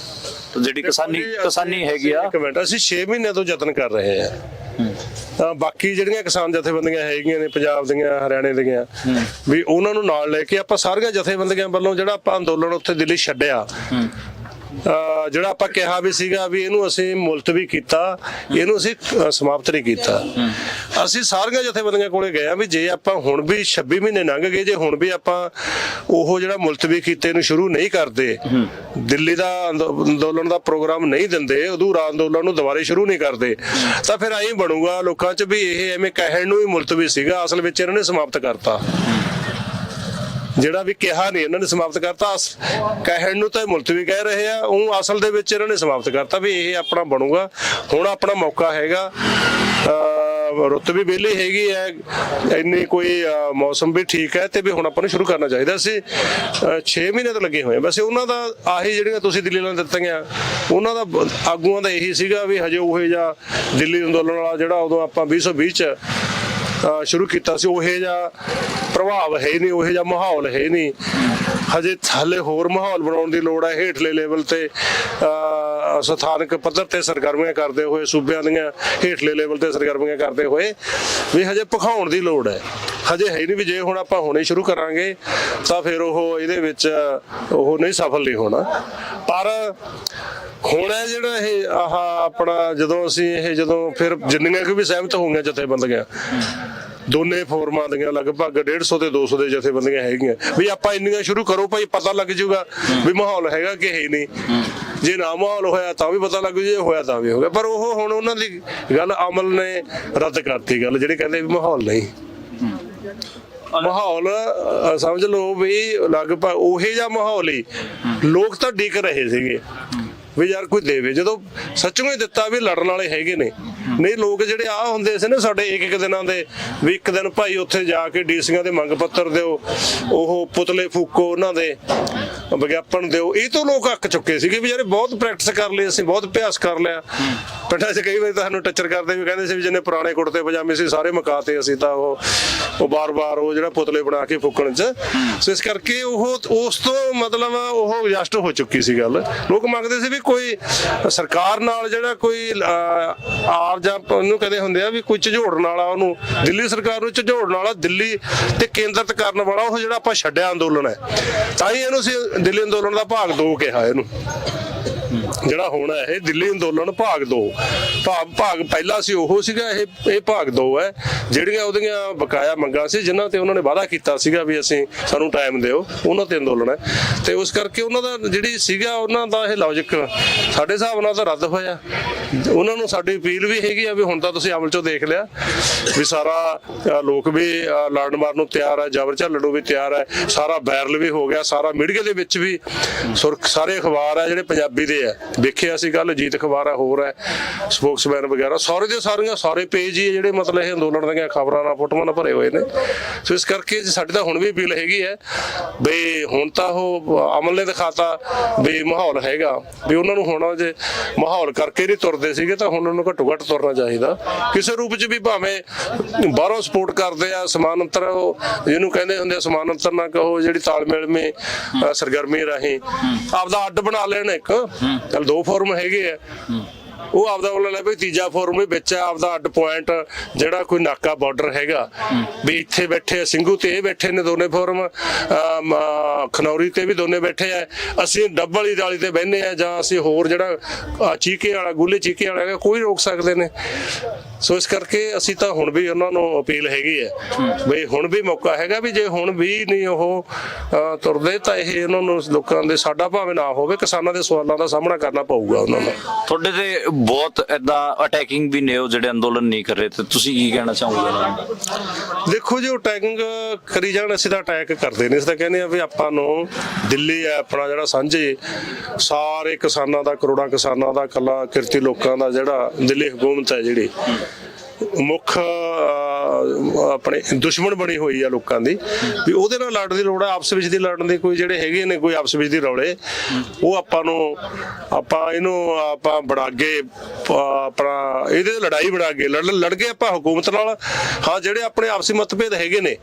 ਜਿਹੜੀ ਕਿਸਾਨੀ ਹੈਗੀ ਆ? ਇੱਕ ਮਿੰਟ, ਅਸੀਂ 6 ਮਹੀਨਿਆਂ ਤੋਂ ਯਤਨ ਕਰ ਰਹੇ ਹਾਂ। ਬਾਕੀ ਜਿਹੜੀਆਂ ਕਿਸਾਨ ਜਥੇਬੰਦੀਆਂ ਹੈਗੀਆਂ ਨੇ ਪੰਜਾਬ ਦੀਆਂ, ਹਰਿਆਣੇ ਦੀਆਂ, ਵੀ ਉਹਨਾਂ ਨੂੰ ਨਾਲ ਲੈ ਕੇ ਆਪਾਂ ਸਾਰੀਆਂ ਜਥੇਬੰਦੀਆਂ ਵੱਲੋਂ ਜਿਹੜਾ ਆਪਾਂ ਅੰਦੋਲਨ ਉੱਥੇ ਦਿੱਲੀ ਛੱਡਿਆ, ਜਿਹੜਾ ਆਪਾਂ ਕਿਹਾ ਵੀ ਸੀਗਾ ਵੀ ਇਹਨੂੰ ਅਸੀਂ ਮੁਲਤਵੀ ਕੀਤਾ, ਇਹਨੂੰ ਅਸੀਂ ਸਮਾਪਤ ਨਹੀਂ ਕੀਤਾ। ਅਸੀਂ ਸਾਰੀਆਂ ਜਥੇਬੰਦੀਆਂ ਕੋਲੇ ਗਏ ਆ ਵੀ ਜੇ ਆਪਾਂ ਹੁਣ ਵੀ 26 ਮਹੀਨੇ ਲੰਘ ਗਏ, ਜੇ ਹੁਣ ਵੀ ਆਪਾਂ ਉਹ ਜਿਹੜਾ ਮੁਲਤਵੀ ਕੀਤੇ ਨੂੰ ਸ਼ੁਰੂ ਨਹੀਂ ਕਰਦੇ, ਦਿੱਲੀ ਦਾ ਅੰਦੋਲਨ ਦਾ ਪ੍ਰੋਗਰਾਮ ਨਹੀਂ ਦਿੰਦੇ, ਅਧੂਰਾ ਅੰਦੋਲਨ ਨੂੰ ਦੁਬਾਰੇ ਸ਼ੁਰੂ ਨਹੀਂ ਕਰਦੇ, ਤਾਂ ਫਿਰ ਐਂ ਬਣੂਗਾ ਲੋਕਾਂ 'ਚ ਵੀ ਇਹ ਐਵੇਂ ਕਹਿਣ ਨੂੰ ਹੀ ਮੁਲਤਵੀ ਸੀਗਾ, ਅਸਲ ਵਿੱਚ ਇਹਨਾਂ ਨੇ ਸਮਾਪਤ ਕਰਤਾ। ਜਿਹੜਾ ਵੀ ਕਿਹਾ ਨਹੀਂ ਇਹਨਾਂ ਨੇ ਸਮਾਪਤ ਕਰਤਾ, ਕਹਿਣ ਨੂੰ ਤਾਂ ਮੁਲਤਵੀ ਕਹਿ ਰਹੇ ਆ, ਉਹ ਅਸਲ ਦੇ ਵਿੱਚ ਇਹਨਾਂ ਨੇ ਸਮਾਪਤ ਕਰਤਾ ਵੀ ਇਹ ਆਪਣਾ ਬਣੂਗਾ। ਹੁਣ ਆਪਣਾ ਮੌਕਾ ਹੈਗਾ, ਰੁੱਤ ਵੀ ਵਿਹਲੀ ਹੈਗੀ ਹੈ, ਇੰਨੀ ਕੋਈ ਮੌਸਮ ਵੀ ਠੀਕ ਹੈ, ਤੇ ਵੀ ਹੁਣ ਆਪਾਂ ਨੂੰ ਸ਼ੁਰੂ ਕਰਨਾ ਚਾਹੀਦਾ ਸੀ। 6 ਮਹੀਨੇ ਤੋਂ ਲੱਗੇ ਹੋਏ ਵੈਸੇ ਉਹਨਾਂ ਦਾ ਆਹੀ ਜਿਹੜੀਆਂ ਤੁਸੀਂ ਦਿੱਲੀ ਨਾਲ ਦਿੱਤੀਆਂ, ਉਹਨਾਂ ਦਾ ਆਗੂਆਂ ਦਾ ਇਹੀ ਸੀਗਾ ਵੀ ਹਜੇ ਉਹ ਜਿਹਾ ਦਿੱਲੀ ਅੰਦੋਲਨ ਵਾਲਾ ਜਿਹੜਾ ਉਦੋਂ ਆਪਾਂ 2020 'ਚ ਸ਼ੁਰੂ ਕੀਤਾ ਸੀ, ਉਹ ਜਿਹਾ ਪ੍ਰਭਾਵ ਹੈ ਨਹੀਂ, ਉਹ ਜਿਹਾ ਮਾਹੌਲ ਹੈ ਨਹੀਂ। ਹਜੇ ਹਾਲੇ ਹੋਰ ਮਾਹੌਲ ਬਣਾਉਣ ਦੀ ਲੋੜ ਹੈ, ਹੇਠਲੇ ਲੈਵਲ ਤੇ ਸਥਾਨਕ ਪੱਧਰ ਤੇ ਸਰਗਰਮੀਆਂ ਕਰਦੇ ਹੋਏ, ਸੂਬਿਆਂ ਦੀਆਂ ਹੇਠਲੇ ਲੈਵਲ ਤੇ ਸਰਗਰਮੀਆਂ ਕਰਦੇ ਹੋਏ ਵੀ ਹਜੇ ਭਖਾਉਣ ਦੀ ਲੋੜ ਹੈ। ਹਜੇ ਹੈ ਨਹੀਂ ਵੀ ਜੇ ਹੁਣ ਆਪਾਂ ਹੁਣੇ ਸ਼ੁਰੂ ਕਰਾਂਗੇ ਤਾਂ ਫਿਰ ਉਹ ਇਹਦੇ ਵਿੱਚ ਉਹ ਨਹੀਂ ਸਫਲ ਨਹੀਂ ਹੋਣਾ। ਪਰ ਹੁਣ ਹੈ ਜਿਹੜਾ ਇਹ ਆਪਣਾ ਜਦੋਂ ਫਿਰ ਜਿੰਨੀਆਂ ਕਿ ਵੀ ਸਹਿਮਤ ਹੋਈਆਂ ਜਥੇਬੰਦੀਆਂ, ਦੋਨੇ ਫੋਰਮਾਂ ਦੀਆਂ ਲਗਭਗ 150 ਤੇ 200 ਦੇ ਜਥੇਬੰਦੀਆਂ ਹੈਗੀਆਂ, ਵੀ ਆਪਾਂ ਇੰਨੀਆਂ ਸ਼ੁਰੂ ਕਰੋ ਭਾਈ, ਪਤਾ ਲੱਗ ਜਾਊਗਾ ਵੀ ਮਾਹੌਲ ਹੈਗਾ ਕਿ ਹੈ ਨਹੀਂ। ਜੇ ਨਾ ਮਾਹੌਲ ਹੋਇਆ ਤਾਂ ਵੀ ਪਤਾ ਲੱਗ ਜੂ, ਜੇ ਹੋਇਆ ਤਾਂ ਵੀ ਹੋ ਗਿਆ। ਪਰ ਉਹ ਹੁਣ ਉਹਨਾਂ ਦੀ ਗੱਲ ਅਮਲ ਨੇ ਰੱਦ ਕਰਤੀ ਗੱਲ, ਜਿਹੜੇ ਕਹਿੰਦੇ ਵੀ ਮਾਹੌਲ ਨਹੀਂ। ਮਾਹੌਲ ਸਮਝ ਲਓ ਵੀ ਲਗਭਗ ਉਹੀ ਜਿਹਾ ਮਾਹੌਲ ਹੀ ਲੋਕ ਤਾਂ ਡਿੱਗ ਰਹੇ ਸੀਗੇ ਵੀ ਯਾਰ ਕੋਈ ਦੇਵੇ, ਜਦੋਂ ਸੱਚੋਂ ਹੀ ਦਿੱਤਾ ਵੀ ਲੜਨ ਵਾਲੇ ਹੈਗੇ ਨੇ। ਨਹੀਂ ਲੋਕ ਜਿਹੜੇ ਆ ਹੁੰਦੇ ਸੀ ਨਾ ਸਾਡੇ ਇੱਕ ਦਿਨਾਂ ਦੇ, ਵੀ ਇੱਕ ਦਿਨ ਭਾਈ ਉੱਥੇ ਜਾ ਕੇ ਡੀਸੀਆਂ ਦੇ ਮੰਗ ਪੱਤਰ ਦਿਓ, ਉਹ ਪੁਤਲੇ ਫੂਕੋ, ਉਹਨਾਂ ਦੇ ਵਿਗਿਆਪਨ ਦਿਓ, ਇਹ ਤੋਂ ਲੋਕ ਅੱਕ ਚੁੱਕੇ ਸੀਗੇ ਵੀ ਯਾਰ ਬਹੁਤ ਪ੍ਰੈਕਟਿਸ ਕਰ ਲਈ ਅਸੀਂ, ਬਹੁਤ ਅਭਿਆਸ ਕਰ ਲਿਆ। ਪਿੰਡਾਂ 'ਚ ਕਈ ਵਾਰੀ ਤਾਂ ਸਾਨੂੰ ਟੱਚਰ ਕਰਦੇ ਵੀ ਕਹਿੰਦੇ ਸੀ ਵੀ ਜਿੰਨੇ ਪੁਰਾਣੇ ਕੁੜਤੇ ਪਜਾਮੇ ਸੀ ਸਾਰੇ ਮੁਕਾਤੇ ਅਸੀਂ, ਤਾਂ ਉਹ ਬਾਰ-ਬਾਰ ਉਹ ਜਿਹੜਾ ਪੁਤਲੇ ਬਣਾ ਕੇ ਫੂਕਣ 'ਚ। ਸੋ ਇਸ ਕਰਕੇ ਉਹ ਉਸ ਤੋਂ ਮਤਲਬ ਉਹ ਐਡਜਸਟ ਹੋ ਚੁੱਕੀ ਸੀ ਗੱਲ। ਲੋਕ ਮੰਗਦੇ ਸੀ ਵੀ ਕੋਈ ਸਰਕਾਰ ਨਾਲ ਜਿਹੜਾ ਕੋਈ ਆਪ ਜਾਂ ਉਹਨੂੰ ਕਹਿੰਦੇ ਹੁੰਦੇ ਆ ਵੀ ਕੋਈ ਝਿਜੋੜਨ ਵਾਲਾ, ਉਹਨੂੰ ਦਿੱਲੀ ਸਰਕਾਰ ਨੂੰ ਝਿਜੋੜਨ ਵਾਲਾ, ਦਿੱਲੀ ਤੇ ਕੇਂਦਰਿਤ ਕਰਨ ਵਾਲਾ ਉਹ ਜਿਹੜਾ ਆਪਾਂ ਛੱਡਿਆ ਅੰਦੋਲਨ ਹੈ, ਤਾਂ ਹੀ ਇਹਨੂੰ ਅਸੀਂ ਦਿੱਲੀ ਅੰਦੋਲਨ ਦਾ ਭਾਗ 2 ਕਿਹਾ ਇਹਨੂੰ। ਜਿਹੜਾ ਹੁਣ ਹੈ ਇਹ ਦਿੱਲੀ ਅੰਦੋਲਨ ਭਾਗ 2, ਭਾਗ ਪਹਿਲਾ ਸੀ ਉਹ ਸੀਗਾ, ਇਹ ਭਾਗ 2 ਹੈ। ਜਿਹੜੀਆਂ ਉਹਦੀਆਂ ਬਕਾਇਆ ਮੰਗਾਂ ਸੀ ਜਿਨ੍ਹਾਂ ਤੇ ਉਹਨਾਂ ਨੇ ਵਾਅਦਾ ਕੀਤਾ ਸੀਗਾ ਵੀ ਅਸੀਂ ਸਾਨੂੰ ਟਾਈਮ ਦਿਓ, ਉਹਨਾਂ ਤੇ ਅੰਦੋਲਨ ਹੈ। ਤੇ ਉਸ ਕਰਕੇ ਉਹਨਾਂ ਦਾ ਜਿਹੜੀ ਸੀਗਾ ਉਹਨਾਂ ਦਾ ਇਹ ਲੌਜਿਕ ਸਾਡੇ ਹਿਸਾਬ ਨਾਲ ਤਾਂ ਰੱਦ ਹੋਇਆ। ਉਹਨਾਂ ਨੂੰ ਸਾਡੀ ਅਪੀਲ ਵੀ ਹੈਗੀ ਆ ਵੀ ਹੁਣ ਤਾਂ ਤੁਸੀਂ ਅਮਲ 'ਚੋਂ ਦੇਖ ਲਿਆ ਵੀ ਸਾਰਾ ਲੋਕ ਵੀ ਲੜਨ ਮਾਰਨ ਨੂੰ ਤਿਆਰ ਹੈ, ਜਬਰ ਝੱਲਣ ਨੂੰ ਵੀ ਤਿਆਰ ਹੈ, ਸਾਰਾ ਵਾਇਰਲ ਵੀ ਹੋ ਗਿਆ, ਸਾਰਾ ਮੀਡੀਆ ਦੇ ਵਿੱਚ ਵੀ ਸਾਰੇ ਅਖਬਾਰ ਆ ਜਿਹੜੇ ਪੰਜਾਬੀ ਦੇ ਆ ਵੇਖਿਆ ਸੀ ਕੱਲ ਜੀਤ ਅਖਬਾਰ ਹੈ, ਹੋਰ ਹੈ, ਸਪੋਕਸਮੈਨ ਵਗੈਰਾ ਸਾਰੇ ਦੇ ਸਾਰੇ ਪੇਜ ਹੀ ਜਿਹੜੇ ਮਤਲਬ ਇਹ ਅੰਦੋਲਨ ਦੀਆਂ ਖਬਰਾਂ ਨਾਲ ਫੋਟੋਆਂ ਨਾਲ ਭਰੇ ਹੋਏ ਨੇ। ਸੋ ਇਸ ਕਰਕੇ ਸਾਡੀ ਤਾਂ ਹੁਣ ਵੀ ਅਪੀਲ ਹੈਗੀ ਹੈ ਵੀ ਹੁਣ ਤਾਂ ਉਹ ਅਮਲ ਨੇ ਦਿਖਾਤਾ ਵੀ ਮਾਹੌਲ ਹੈਗਾ, ਵੀ ਉਹਨਾਂ ਨੂੰ ਹੁਣ ਜੇ ਮਾਹੌਲ ਕਰਕੇ ਨਹੀਂ ਤੁਰਦੇ ਸੀਗੇ ਤਾਂ ਹੁਣ ਉਹਨਾਂ ਨੂੰ ਘੱਟੋ ਘੱਟ ਤੁਰਨਾ ਚਾਹੀਦਾ ਕਿਸੇ ਰੂਪ 'ਚ ਵੀ, ਭਾਵੇਂ ਬਾਹਰੋਂ ਸਪੋਰਟ ਕਰਦੇ ਆ ਸਮਾਨਾਂਤਰ, ਉਹ ਜਿਹਨੂੰ ਕਹਿੰਦੇ ਹੁੰਦੇ ਆ ਸਮਾਨਾਂਤਰ ਨਾ ਕਹੋ, ਜਿਹੜੀ ਤਾਲਮੇਲ ਮੇ ਸਰਗਰਮੀ ਰਾਹੀਂ ਆਪਦਾ ਅੱਡ ਬਣਾ ਲੈਣ ਇੱਕ, ਚੱਲ 2 ਫੋਰਮ ਹੈਗੇ ਆ, ਉਹ ਆਪਦਾ ਉਹਨਾਂ ਲੈ ਵੀ ਤੀਜਾ ਫੋਰਮ ਵੀ ਵਿੱਚ ਆਪਦਾ ਅੱਡ ਪੁਆਇੰਟ ਜਿਹੜਾ ਕੋਈ ਨਾਕਾ ਬਾਰਡਰ ਹੈਗਾ ਵੀ ਇੱਥੇ ਬੈਠੇ ਸਿੰਘੂ ਤੇ ਇਹ ਬੈਠੇ ਨੇ ਦੋਨੇ ਫੋਰਮ, ਖਨੌਰੀ ਤੇ ਵੀ ਦੋਨੇ ਬੈਠੇ ਆ, ਅਸੀਂ ਡੱਬਲ ਵਾਲੀ ਡਾਲੀ ਤੇ ਬਹਿੰਦੇ ਆ, ਜਾਂ ਅਸੀਂ ਹੋਰ ਜਿਹੜਾ ਚੀਕੇ ਵਾਲਾ ਗੁੱਲੇ ਚੀਕੇ ਵਾਲਾ ਹੈਗਾ ਕੋਈ ਰੋਕ ਸਕਦੇ ਨੇ। ਸੋ ਇਸ ਕਰਕੇ ਅਸੀਂ ਤਾਂ ਹੁਣ ਵੀ ਉਹਨਾਂ ਨੂੰ ਅਪੀਲ ਹੈਗੀ ਹੈ ਵੀ ਹੁਣ ਵੀ ਮੌਕਾ ਹੈਗਾ ਵੀ ਜੇ ਹੁਣ ਵੀ ਨਹੀਂ ਉਹ ਤੁਰਦੇ ਤਾਂ ਇਹ ਉਹਨਾਂ ਨੂੰ ਲੋਕਾਂ ਦੇ ਸਾਡਾ ਭਾਵੇਂ ਨਾ ਹੋਵੇ ਕਿਸਾਨਾਂ ਦੇ ਸਵਾਲਾਂ ਦਾ ਸਾਹਮਣਾ ਕਰਨਾ ਪਊਗਾ ਉਹਨਾਂ ਨੂੰ। ਤੁਹਾਡੇ ਤੇ ਬਹੁਤ ਏਦਾਂ ਅਟੈਕਿੰਗ ਵੀ ਨੇ ਉਹ ਜਿਹੜੇ ਅੰਦੋਲਨ ਨਹੀਂ ਕਰ ਰਹੇ, ਤੇ ਤੁਸੀਂ ਕੀ ਕਹਿਣਾ ਚਾਹੋਗੇ? ਦੇਖੋ ਜੀ, ਉਹ ਅਟੈਕਿੰਗ ਕਰੀ ਜਾਣ, ਅਸੀਂ ਤਾਂ ਅਟੈਕ ਕਰਦੇ ਨਹੀਂ, ਅਸੀਂ ਤਾਂ ਕਹਿੰਦੇ ਆ ਵੀ ਆਪਾਂ ਨੂੰ ਦਿੱਲੀ ਹੈ ਆਪਣਾ ਜਿਹੜਾ ਸਾਂਝੇ ਸਾਰੇ ਕਿਸਾਨਾਂ ਦਾ, ਕਰੋੜਾਂ ਕਿਸਾਨਾਂ ਦਾ, ਕੱਲਾ ਕਿਰਤੀ ਲੋਕਾਂ ਦਾ ਜਿਹੜਾ ਦਿੱਲੀ ਹਕੂਮਤ ਹੈ ਜਿਹੜੀ ਮੁੱਖ ਆਪਣੇ ਦੁਸ਼ਮਣ ਬਣੀ ਹੋਈ ਆ ਲੋਕਾਂ ਦੀ, ਵੀ ਉਹਦੇ ਨਾਲ ਲੜਨ ਦੀ ਲੋੜ ਹੈ, ਆਪਸ ਵਿੱਚ ਦੀ ਲੜਨ ਦੀ ਕੋਈ ਜਿਹੜੇ ਹੈਗੇ ਨੇ ਕੋਈ ਆਪਸ ਵਿੱਚ ਦੀ ਰੌਲੇ, ਉਹ ਆਪਾਂ ਇਹਨੂੰ ਆਪਾਂ ਬੜਾਗੇ ਆਪਣਾ ਇਹਦੇ ਲੜਾਈ ਬੜਾਗੇ ਲੜ ਗਏ ਆਪਾਂ ਹਕੂਮਤ ਨਾਲ। ਹਾਂ, ਜਿਹੜੇ ਆਪਣੇ ਆਪਸੀ ਮਤਭੇਦ ਹੈਗੇ ਨੇ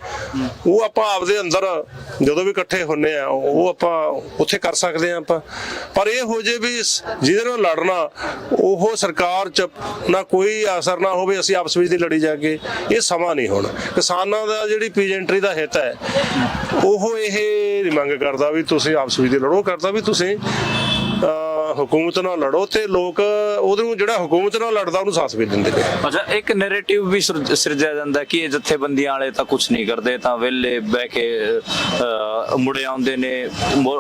ਉਹ ਆਪਾਂ ਆਪਦੇ ਅੰਦਰ ਜਦੋਂ ਵੀ ਇਕੱਠੇ ਹੁੰਨੇ ਆ ਉਹ ਆਪਾਂ ਉੱਥੇ ਕਰ ਸਕਦੇ ਆ ਆਪਾਂ, ਪਰ ਇਹ ਹੋ ਜੇ ਵੀ ਜਿਹਦੇ ਨਾਲ ਲੜਨਾ ਉਹ ਸਰਕਾਰ ਚ ਨਾ ਕੋਈ ਅਸਰ ਨਾ ਹੋਵੇ, ਅਸੀਂ ਆਪਸ ਵਿੱਚ ਦੀ ਲੜੀ ਜਾ ਕੇ, ਇਹ ਸਮਾਂ ਨਹੀਂ ਹੁਣ। ਕਿਸਾਨਾਂ ਦਾ ਜਿਹੜੀ ਪੀਜੈਂਟਰੀ ਦਾ ਹਿੱਤ ਹੈ ਉਹ ਇਹ ਮੰਗ ਕਰਦਾ ਵੀ ਤੁਸੀਂ ਆਪਸ ਵਿੱਚ ਦੀ ਲੜੋ, ਕਰਦਾ ਵੀ ਤੁਸੀਂ ਹਕੂਮਤ ਨਾਲ ਲੜੋ, ਤੇ ਲੋਕ ਉਹਨੂੰ ਜਿਹੜਾ ਹਕੂਮਤ ਨਾਲ ਲੜਦਾ ਉਹਨੂੰ ਸਾਥ ਵੀ ਦਿੰਦੇ ਨੇ। ਅੱਛਾ, ਇੱਕ ਨੈਰੇਟਿਵ ਵੀ ਸਿਰਜਿਆ ਜਾਂਦਾ ਕਿ ਇਹ ਜਥੇਬੰਦੀਆਂ ਵਾਲੇ ਤਾਂ ਕੁਝ ਨਹੀਂ ਕਰਦੇ, ਤਾਂ ਵਿਹਲੇ ਬਹਿ ਕੇ ਮੁੜੇ ਆਉਂਦੇ ਨੇ,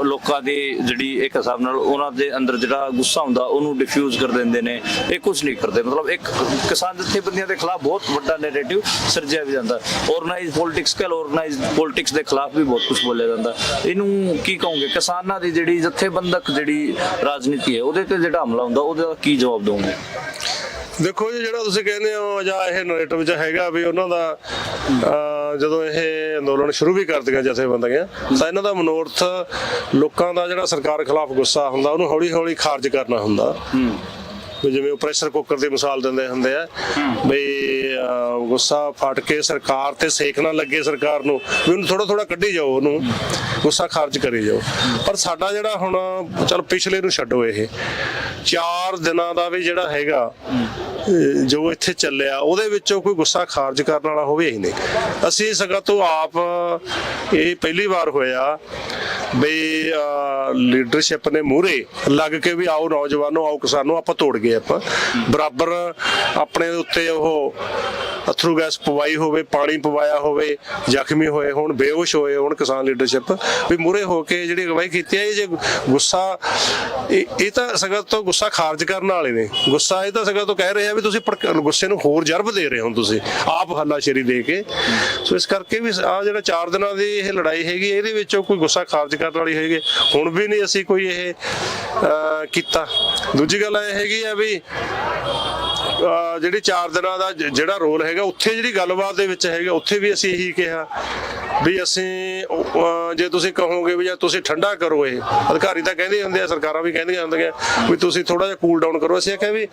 ਲੋਕਾਂ ਦੀ ਜਿਹੜੀ ਇੱਕ ਹਿਸਾਬ ਨਾਲ ਉਹਨਾਂ ਦੇ ਅੰਦਰ ਜਿਹੜਾ ਗੁੱਸਾ ਹੁੰਦਾ ਉਹਨੂੰ ਡਿਫਿਊਜ਼ ਕਰ ਦਿੰਦੇ ਨੇ, ਇਹ ਕੁਝ ਨਹੀਂ ਕਰਦੇ। ਮਤਲਬ ਇੱਕ ਕਿਸਾਨ ਜਥੇਬੰਦੀਆਂ ਦੇ ਖਿਲਾਫ ਬਹੁਤ ਵੱਡਾ ਨੈਰੇਟਿਵ ਸਿਰਜਿਆ ਵੀ ਜਾਂਦਾ, ਆਰਗੇਨਾਈਜ਼ਡ ਪੋਲਿਟਿਕਸ ਦੇ ਖਿਲਾਫ ਵੀ ਬਹੁਤ ਕੁਝ ਬੋਲਿਆ ਜਾਂਦਾ। ਇਹਨੂੰ ਕੀ ਕਹੋਗੇ? ਕਿਸਾਨਾਂ ਦੀ ਜਿਹੜੀ ਜਥੇਬੰਦਕ ਜਿਹੜੀ ਰਾਜਨੀਤੀ ਹੈ ਉਹਦੇ ਤੇ ਜਿਹੜਾ ਹਮਲਾ ਹੁੰਦਾ ਉਹਦਾ ਕੀ ਜਵਾਬ ਦੋਗੇ? ਦੇਖੋ ਜੀ, ਜਿਹੜਾ ਤੁਸੀਂ ਕਹਿੰਦੇ ਹੋ ਜਾਂ ਇਹ ਨੈਰੇਟਿਵ ਚ ਹੈਗਾ ਵੀ ਉਹਨਾਂ ਦਾ ਜਦੋਂ ਇਹ ਅੰਦੋਲਨ ਸ਼ੁਰੂ ਵੀ ਕਰਦੀਆਂ ਜਥੇਬੰਦੀਆਂ ਤਾਂ ਇਹਨਾਂ ਦਾ ਮਨੋਰਥ ਲੋਕਾਂ ਦਾ ਜਿਹੜਾ ਸਰਕਾਰ ਖਿਲਾਫ ਗੁੱਸਾ ਹੁੰਦਾ ਉਹਨੂੰ ਹੌਲੀ ਹੌਲੀ ਖਾਰਜ ਕਰਨਾ ਹੁੰਦਾ। ਵੀ ਜਿਵੇਂ ਉਹ ਪ੍ਰੈਸ਼ਰ ਕੁੱਕਰ ਦੀ ਮਿਸਾਲ ਦਿੰਦੇ ਹੁੰਦੇ ਆ ਵੀ ਗੁੱਸਾ ਫਟ ਕੇ ਸਰਕਾਰ ਤੇ ਸੇਕ ਨਾ ਲੱਗੇ ਸਰਕਾਰ ਨੂੰ, ਵੀ ਉਹਨੂੰ ਥੋੜਾ ਥੋੜਾ ਕੱਢੀ ਜਾਓ, ਉਹਨੂੰ ਗੁੱਸਾ ਖਾਰਜ ਕਰੀ ਜਾਓ। ਪਰ ਸਾਡਾ ਜਿਹੜਾ ਹੁਣ ਚਲ ਪਿਛਲੇ ਨੂੰ ਛੱਡੋ, ਇਹ 4 ਦਿਨਾਂ ਦਾ ਵੀ ਜਿਹੜਾ ਹੈਗਾ ਜੋ ਇੱਥੇ ਚੱਲਿਆ ਉਹਦੇ ਵਿੱਚੋਂ ਕੋਈ ਗੁੱਸਾ ਖਾਰਜ ਕਰਨ ਵਾਲਾ ਹੋਵੇ ਹੀ ਨਹੀਂ। ਅਸੀਂ ਸਗੋਂ ਤੋਂ ਆਪ ਇਹ ਪਹਿਲੀ ਵਾਰ ਹੋਇਆ ਵੀ ਲੀਡਰਸ਼ਿਪ ਨੇ ਮੂਹਰੇ ਲੱਗ ਕੇ ਵੀ ਆਓ ਨੌਜਵਾਨੋ, ਆਓ ਕਿਸਾਨੋ, ਆਪਾਂ ਤੋੜ ਗਏ, ਆਪਾਂ ਬਰਾਬਰ ਆਪਣੇ ਉੱਤੇ ਉਹ ਅਥਰੂ ਗੈਸ ਪਵਾਈ ਹੋਵੇ, ਪਾਣੀ ਪਵਾਇਆ ਹੋਵੇ, ਜ਼ਖਮੀ ਹੋਏ ਹੋਣ, ਬੇਹੋਸ਼ ਹੋਏ ਹੋਣ, ਕਿਸਾਨ ਲੀਡਰਸ਼ਿਪ ਵੀ ਮੂਹਰੇ ਹੋ ਕੇ ਜਿਹੜੀ ਅਗਵਾਈ ਕੀਤੀ ਹੈ। ਇਹ ਜੇ ਗੁੱਸਾ ਇਹ ਤਾਂ ਸਗੋਂ ਤੋਂ ਗੁੱਸਾ ਖਾਰਜ ਕਰਨ ਵਾਲੇ ਨੇ, ਗੁੱਸਾ ਇਹ ਤਾਂ ਸਗੋਂ ਤੋਂ ਕਹਿ ਰਹੇ ਆ ਵੀ ਤੁਸੀਂ ਗੁੱਸੇ ਨੂੰ ਹੋਰ ਜਰਬ ਦੇ ਰਹੇ ਹੋ ਤੁਸੀਂ ਆਪ ਹੱਲਾਸ਼ੇਰੀ ਦੇ ਕੇ। ਸੋ ਇਸ ਕਰਕੇ ਵੀ ਆ ਜਿਹੜਾ 4 ਦਿਨਾਂ ਦੀ ਇਹ ਲੜਾਈ ਹੈਗੀ ਇਹਦੇ ਵਿੱਚੋਂ ਕੋਈ ਗੁੱਸਾ ਖਾਰਜ ਕਰਨ ਵਾਲੀ ਹੈਗੀ ਹੁਣ ਵੀ ਨਹੀਂ ਅਸੀਂ ਕੋਈ ਇਹ ਕੀਤਾ। ਦੂਜੀ ਗੱਲ ਇਹ ਹੈਗੀ ਆ ਵੀ ਜਿਹੜੀ 4 ਦਿਨਾਂ ਦਾ ਜਿਹੜਾ ਰੋਲ ਹੈਗਾ ਉੱਥੇ ਜਿਹੜੀ ਗੱਲਬਾਤ ਦੇ ਵਿੱਚ ਹੈਗਾ ਉੱਥੇ ਵੀ ਅਸੀਂ ਇਹੀ ਕਿਹਾ ਵੀ ਅਸੀਂ ਜੇ ਤੁਸੀਂ ਕਹੋਗੇ ਵੀ ਜਾਂ ਤੁਸੀਂ ਠੰਡਾ ਕਰੋ, ਇਹ ਅਧਿਕਾਰੀ ਤਾਂ ਕਹਿੰਦੇ ਹੁੰਦੇ ਆ, ਸਰਕਾਰਾਂ ਵੀ ਕਹਿੰਦੀਆਂ ਹੁੰਦੀਆਂ ਵੀ ਤੁਸੀਂ ਥੋੜਾ ਜਿਹਾ ਕੂਲ ਡਾਊਨ ਕਰੋ। ਅਸੀਂ ਆਖਿਆ ਵੀ